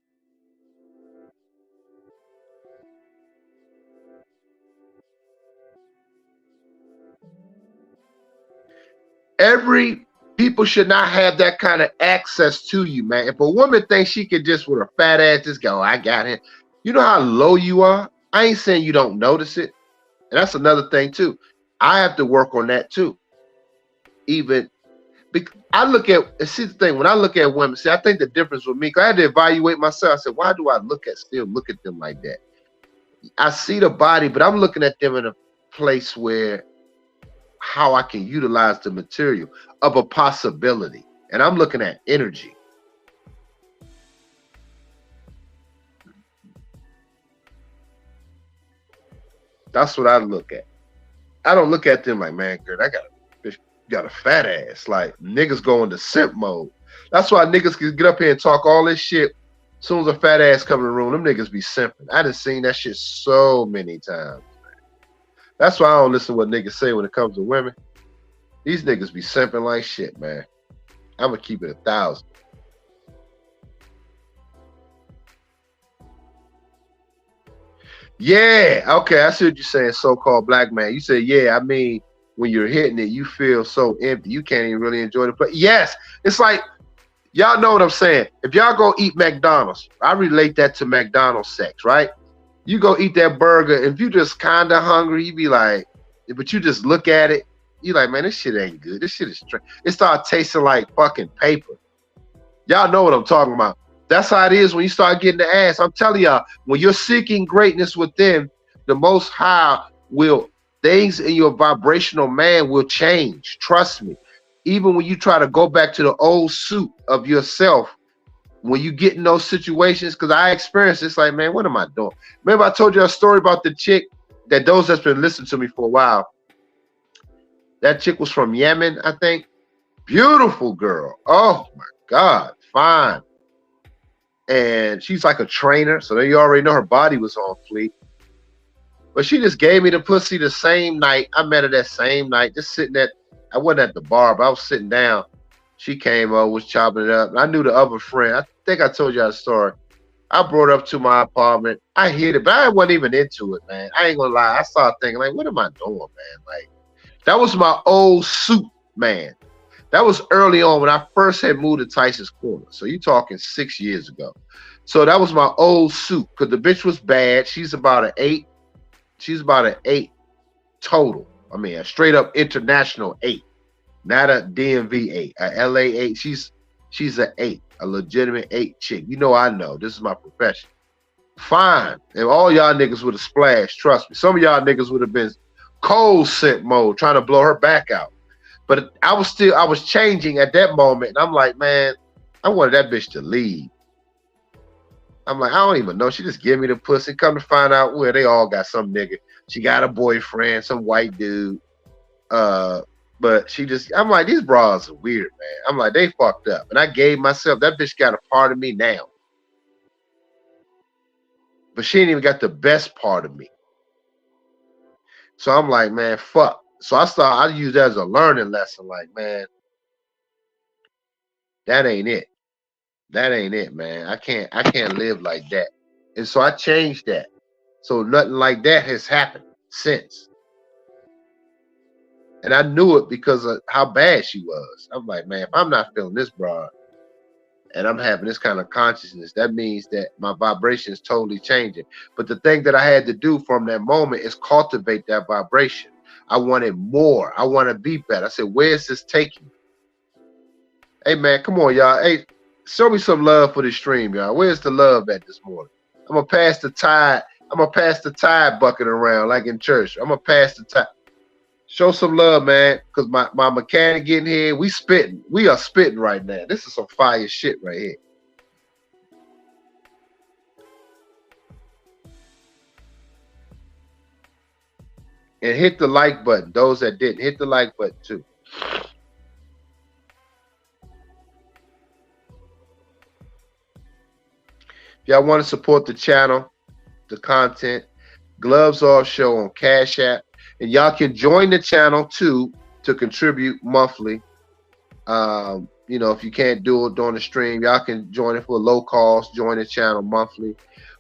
Every people should not have that kind of access to you, man. If a woman thinks she could just with her fat ass just go, I got it. You know how low you are? I ain't saying you don't notice it. And that's another thing too. I have to work on that too. Even I look at, see the thing, when I look at women, see, I think the difference with me, because I had to evaluate myself. I said, why do I still look at them like that? I see the body, but I'm looking at them in a place where how I can utilize the material of a possibility. And I'm looking at energy. That's what I look at. I don't look at them like, man, girl, I got a fat ass. Like, niggas go into simp mode. That's why niggas can get up here and talk all this shit. As soon as a fat ass come in the room, them niggas be simping. I done seen that shit so many times. That's why I don't listen to what niggas say when it comes to women. These niggas be simping like shit, man. I'm gonna keep it 1,000. Yeah, okay, I see what you're saying, so-called black man. You say, yeah, I mean, when you're hitting it, you feel so empty, you can't even really enjoy the play. Yes, it's like, y'all know what I'm saying. If y'all go eat McDonald's, I relate that to McDonald's sex, right? You go eat that burger, if you just kind of hungry, you be like, but you just look at it, you like, man, this shit ain't good. This shit is straight. It start tasting like fucking paper. Y'all know what I'm talking about. That's how it is when you start getting the ass. I'm telling y'all, when you're seeking greatness within, the Most High will, things in your vibrational man will change. Trust me. Even when you try to go back to the old suit of yourself, when you get in those situations, because I experienced it's like, man, what am I doing? Remember I told you a story about the chick, that those that's been listening to me for a while, that chick was from Yemen, I think. Beautiful girl. Oh my God, fine. And she's like a trainer, so you already know her body was on fleek. But she just gave me the pussy the same night. I met her that same night, just sitting I wasn't at the bar, but I was sitting down. She came over, was chopping it up. And I knew the other friend. I think I told you that story. I brought her up to my apartment. I hit it, but I wasn't even into it, man. I ain't gonna lie. I started thinking, like, what am I doing, man? Like, that was my old suit, man. That was early on when I first had moved to Tyson's Corner. So you talking 6 years ago. So that was my old suit because the bitch was bad. She's about an 8. She's about an 8 total. I mean, a straight up international 8, not a DMV 8, a LA 8. She's an 8, a legitimate 8 chick. You know, I know this is my profession. Fine. If all y'all niggas would have splashed, trust me, some of y'all niggas would have been cold scent mode trying to blow her back out. But I was changing at that moment, and I'm like, man, I wanted that bitch to leave. I'm like, I don't even know. She just give me the pussy. Come to find out where they all got some nigga. She got a boyfriend, some white dude. But she just, I'm like, these bras are weird, man. I'm like, they fucked up. And I gave myself, that bitch got a part of me now. But she ain't even got the best part of me. So I'm like, man, fuck. So I use that as a learning lesson. Like, man, that ain't it. That ain't it, man. I can't live like that. And so I changed that. So nothing like that has happened since. And I knew it because of how bad she was. I'm like, man, if I'm not feeling this broad and I'm having this kind of consciousness, that means that my vibration is totally changing. But the thing that I had to do from that moment is cultivate that vibration. I wanted more. I want to be better. I said, where's this taking me? Hey, man, come on, y'all. Hey, show me some love for this stream, y'all. Where's the love at this morning? I'm going to pass the tide. I'm going to pass the tide bucket around like in church. I'm going to pass the tide. Show some love, man, because my mechanic getting here. We spitting. We are spitting right now. This is some fire shit right here. And hit the like button. Those that didn't, hit the like button too. If y'all want to support the channel, the content, Gloves Off Show on Cash App. And y'all can join the channel too to contribute monthly. You know, if you can't do it during the stream, y'all can join it for low cost, join the channel monthly.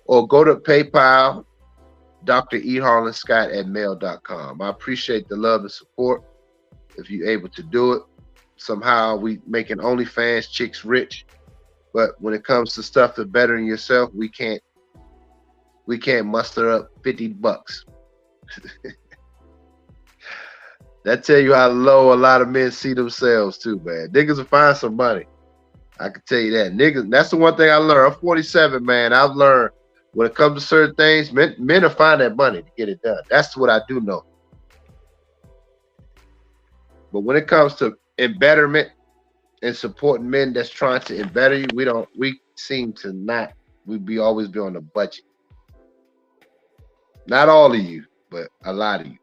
Or go to PayPal, dreharlanscott@mail.com. I appreciate the love and support. If you're able to do it, somehow we making OnlyFans chicks rich. But when it comes to stuff to bettering yourself, we can't muster up $50. That tell you how low a lot of men see themselves too, man. Niggas will find some money. I can tell you that. Niggas, that's the one thing I learned. I'm 47, man. I've learned when it comes to certain things, men will find that money to get it done. That's what I do know. But when it comes to embetterment and supporting men that's trying to embetter you, we seem to not. Always be on the budget. Not all of you, but a lot of you.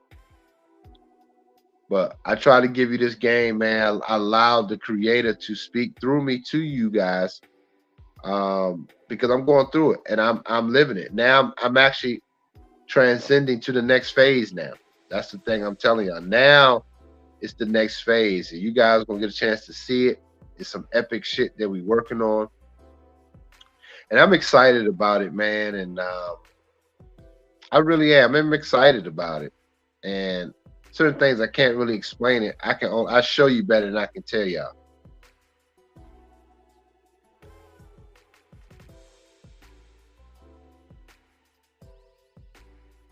But I try to give you this game, man. I allow the creator to speak through me to you guys, because I'm going through it and I'm living it. Now I'm actually transcending to the next phase now. That's the thing I'm telling y'all. Now it's the next phase. And you guys are gonna get a chance to see it. It's some epic shit that we're working on. And I'm excited about it, man. And I really am. I'm excited about it. And certain things I can't really explain it. I show you better than I can tell y'all.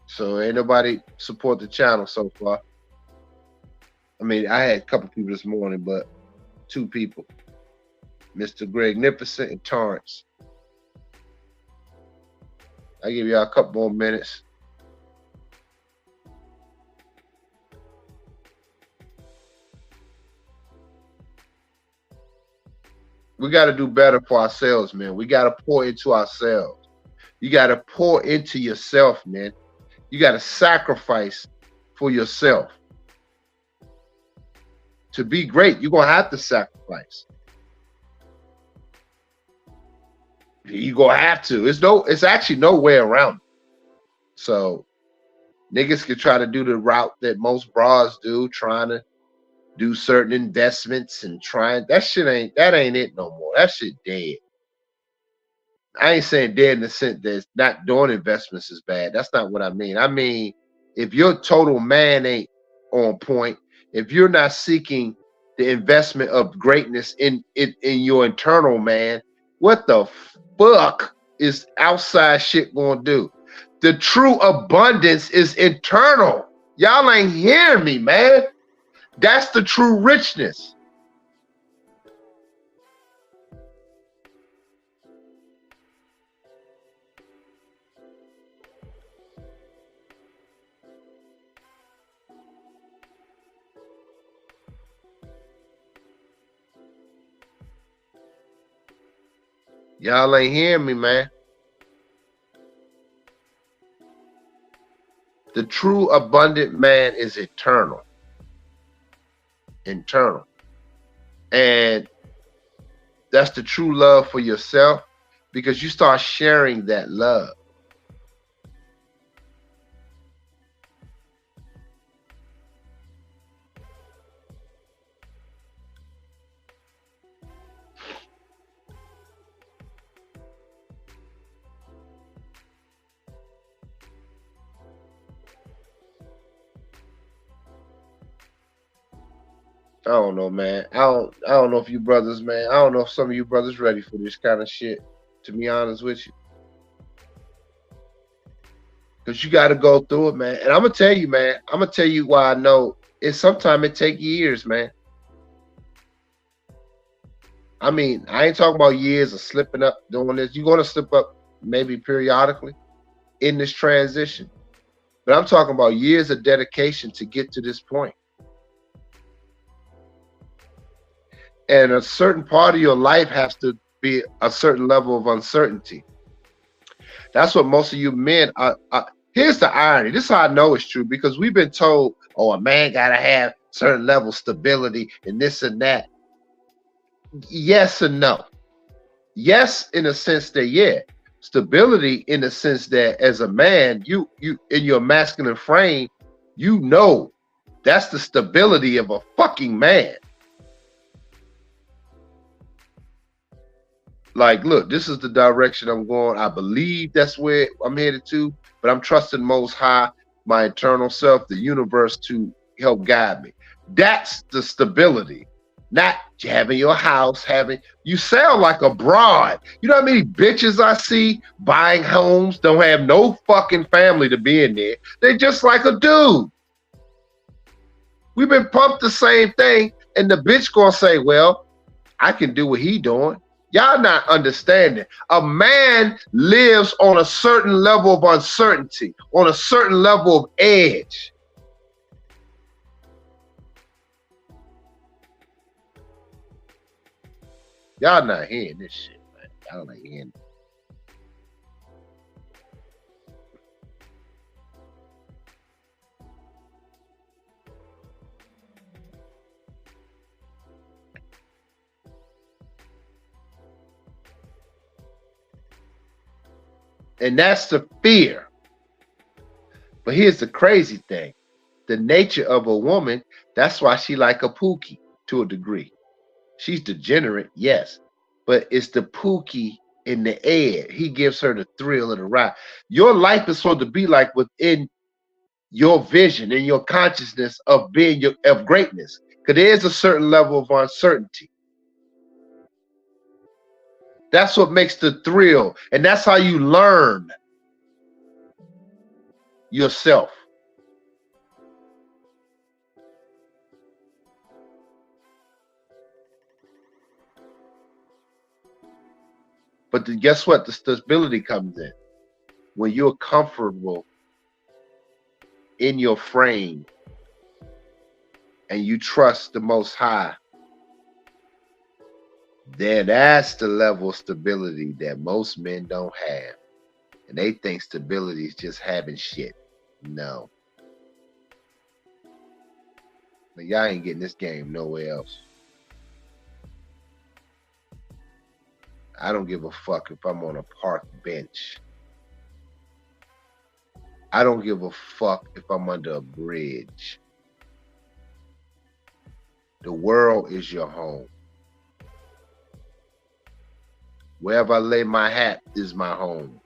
So ain't nobody support the channel so far. I mean, I had a couple people this morning, but 2 people. Mr. Gregnificent and Torrance. I'll give y'all a couple more minutes. We got to do better for ourselves, man. We got to pour into ourselves. You got to pour into yourself, man. You got to sacrifice for yourself. To be great, you're going to have to sacrifice. You're going to have to. It's actually no way around it. So niggas can try to do the route that most bras do, trying to do certain investments and that ain't it no more. That shit dead. I ain't saying dead in the sense that not doing investments is bad. That's not what I mean. I mean, if your total man ain't on point, if you're not seeking the investment of greatness in your internal man, what the fuck is outside shit gonna do. The true abundance is internal. Y'all ain't hearing me, man. That's the true richness. Y'all ain't hearing me, man. The true abundant man is eternal. Internal. And that's the true love for yourself, because you start sharing that love. I don't know, man. I don't know if you brothers, man. I don't know if some of you brothers ready for this kind of shit, to be honest with you. Because you got to go through it, man. And I'm gonna tell you, man. I'm gonna tell you why I know. It's sometimes it take years, man. I mean, I ain't talking about years of slipping up doing this. You're gonna slip up maybe periodically in this transition. But I'm talking about years of dedication to get to this point. And a certain part of your life has to be a certain level of uncertainty. That's what most of you men are. Here's the irony. This is how I know it's true, because we've been told, oh, a man got to have certain level of stability and this and that. Yes and no. Yes, in a sense that, yeah, stability in the sense that as a man, you in your masculine frame, you know that's the stability of a fucking man. Like, look, this is the direction I'm going. I believe that's where I'm headed to, but I'm trusting Most High, my eternal self, the universe, to help guide me. That's the stability. Not having your house, you sound like a broad. You know how many bitches I see buying homes, don't have no fucking family to be in there. They just like a dude. We've been pumped the same thing, and the bitch gonna say, well, I can do what he doing. Y'all not understanding. A man lives on a certain level of uncertainty, on a certain level of edge. Y'all not hearing this shit, man. Y'all not hearing it. And that's the fear. But here's the crazy thing. The nature of a woman, that's why she like a Pookie to a degree. She's degenerate, yes. But it's the Pookie in the air. He gives her the thrill of the ride. Your life is supposed to be like within your vision and your consciousness of being of greatness. Because there's a certain level of uncertainty. That's what makes the thrill. And that's how you learn yourself. But guess what? The stability comes in when you're comfortable in your frame and you trust the Most High. Then that's the level of stability that most men don't have. And they think stability is just having shit. No. But y'all ain't getting this game nowhere else. I don't give a fuck if I'm on a park bench. I don't give a fuck if I'm under a bridge. The world is your home. Wherever I lay my hat is my home.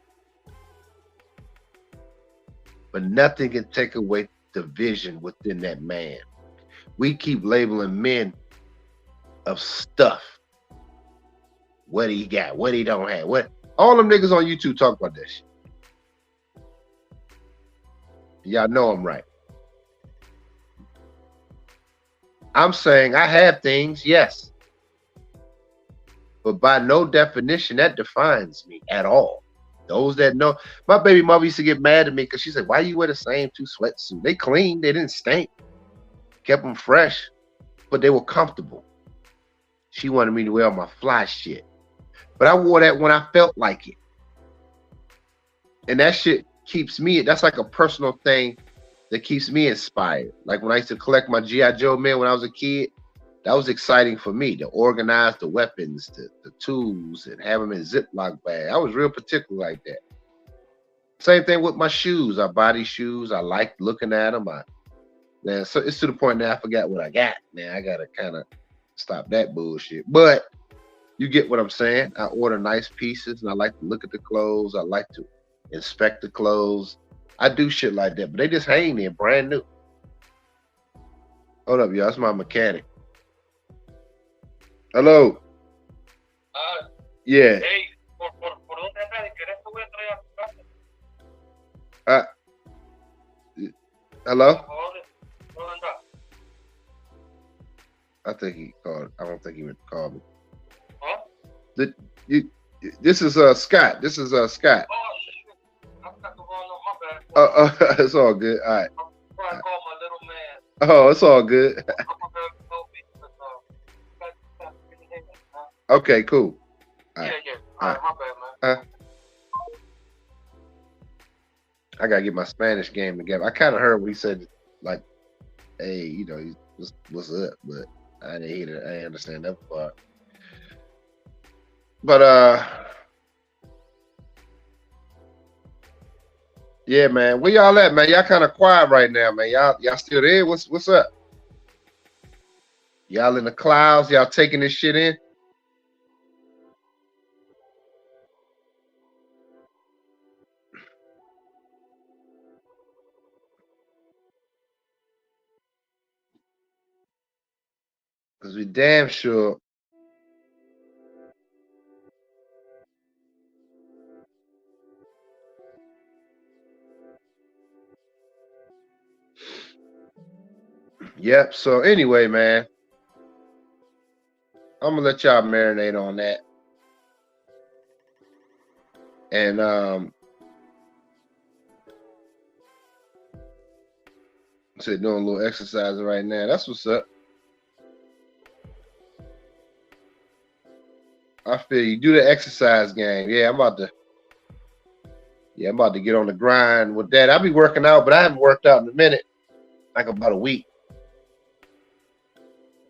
But nothing can take away the vision within that man. We keep labeling men of stuff. What he got, what he don't have, what All them niggas on YouTube talk about that shit. Y'all know I'm right. I'm saying I have things, yes. But by no definition, that defines me at all. Those that know, my baby mother used to get mad at me because she said, "Why you wear the same two sweatsuits? They clean, they didn't stink, kept them fresh, but they were comfortable." She wanted me to wear my fly shit, but I wore that when I felt like it, and that shit keeps me. That's like a personal thing that keeps me inspired. Like when I used to collect my GI Joe men when I was a kid. That was exciting for me to organize the weapons, the tools, and have them in Ziploc bag. I was real particular like that. Same thing with my shoes. I buy these shoes. I like looking at them. Man, so it's to the point now I forgot what I got. Man, I gotta kind of stop that bullshit. But you get what I'm saying. I order nice pieces, and I like to look at the clothes. I like to inspect the clothes. I do shit like that, but they just hang there brand new. Hold up, y'all. That's my mechanic. Hello. Yeah. Hey, ¿por dónde andas? ¿Querés que voy a traer a tu casa? Hello? ¿Dónde andas? I think he called. I don't think he meant to call me. Huh? This is Scott. This is Scott. Oh, shit. I forgot to roll on my bad. It's all good. All right. I'm trying to call my little man. Oh, it's all good. Okay, cool. All right. Yeah. All right, my bad, man. I gotta get my Spanish game together. I kind of heard what he said, like, "Hey, you know, what's up?" But I didn't hear it. I didn't understand that part. But yeah, man. Where y'all at, man? Y'all kind of quiet right now, man. Y'all still there? What's up? Y'all in the clouds? Y'all taking this shit in? Cause we damn sure. Yep. So anyway, man, I'm gonna let y'all marinate on that. And so doing a little exercise right now. That's what's up. I feel you. Do the exercise game. Yeah, I'm about to get on the grind with that. I'll be working out, but I haven't worked out in a minute, like about a week.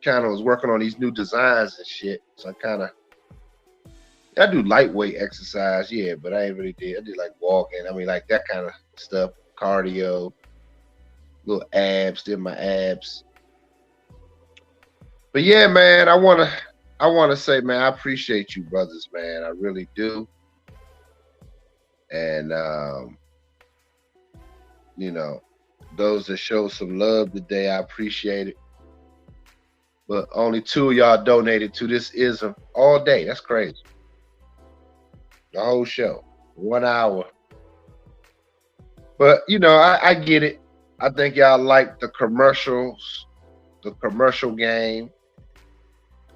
Kind of was working on these new designs and shit. So I do lightweight exercise, yeah, but I ain't really did. I did like walking. I mean, like that kind of stuff, cardio, little abs, did my abs. But yeah, man, I wanna say, man, I appreciate you, brothers, man. I really do. And you know, those that show some love today, I appreciate it. But only 2 of y'all donated to this ism all day. That's crazy. The whole show, 1 hour. But you know, I get it. I think y'all like the commercials, the commercial game,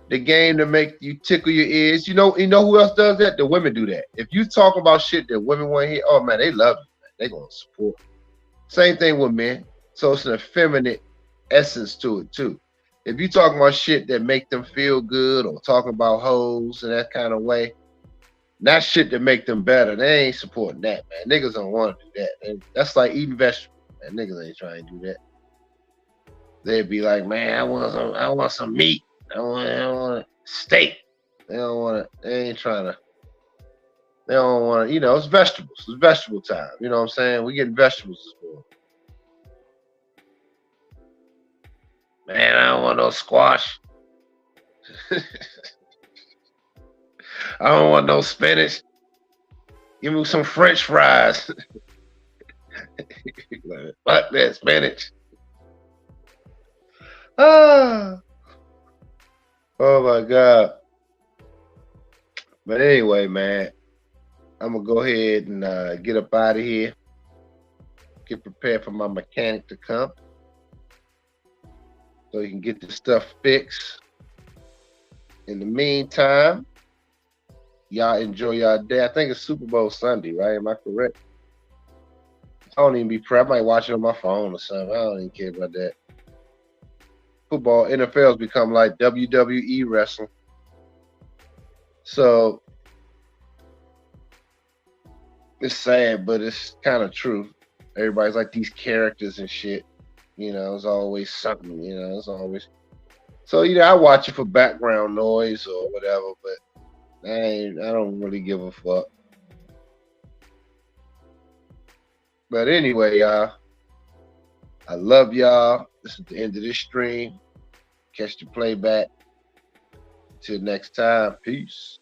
the game to make you tickle your ears. You know who else does that? The women do that. If you talk about shit that women want to hear, oh man, they love you. Man. They gonna support. Same thing with men. So it's an effeminate essence to it too. If you talking about shit that make them feel good or talking about hoes in that kind of way, that shit that make them better, they ain't supporting that, man. Niggas don't want to do that. That's like eating vegetables, man. Niggas ain't trying to do that. They'd be like, man, I want some meat. I want steak. They don't want to. They ain't trying to. They don't want to. You know, it's vegetables. It's vegetable time. You know what I'm saying? We getting vegetables this morning. Man, I don't want no squash. I don't want no spinach. Give me some French fries. Fuck that spinach. Oh my God. But anyway, man, I'm gonna go ahead and get up out of here. Get prepared for my mechanic to come, so you can get the stuff fixed. In the meantime, y'all enjoy y'all day. I think it's Super Bowl Sunday, right? Am I correct? I don't even be prep. I might watch it on my phone or something. I don't even care about that. Football, NFL's become like WWE wrestling. So it's sad, but it's kind of true. Everybody's like these characters and shit. You know, it's always something. You know, it's always. So I watch it for background noise or whatever, but I don't really give a fuck. But anyway, y'all, I love y'all. This is the end of this stream. Catch the playback. Till next time, peace.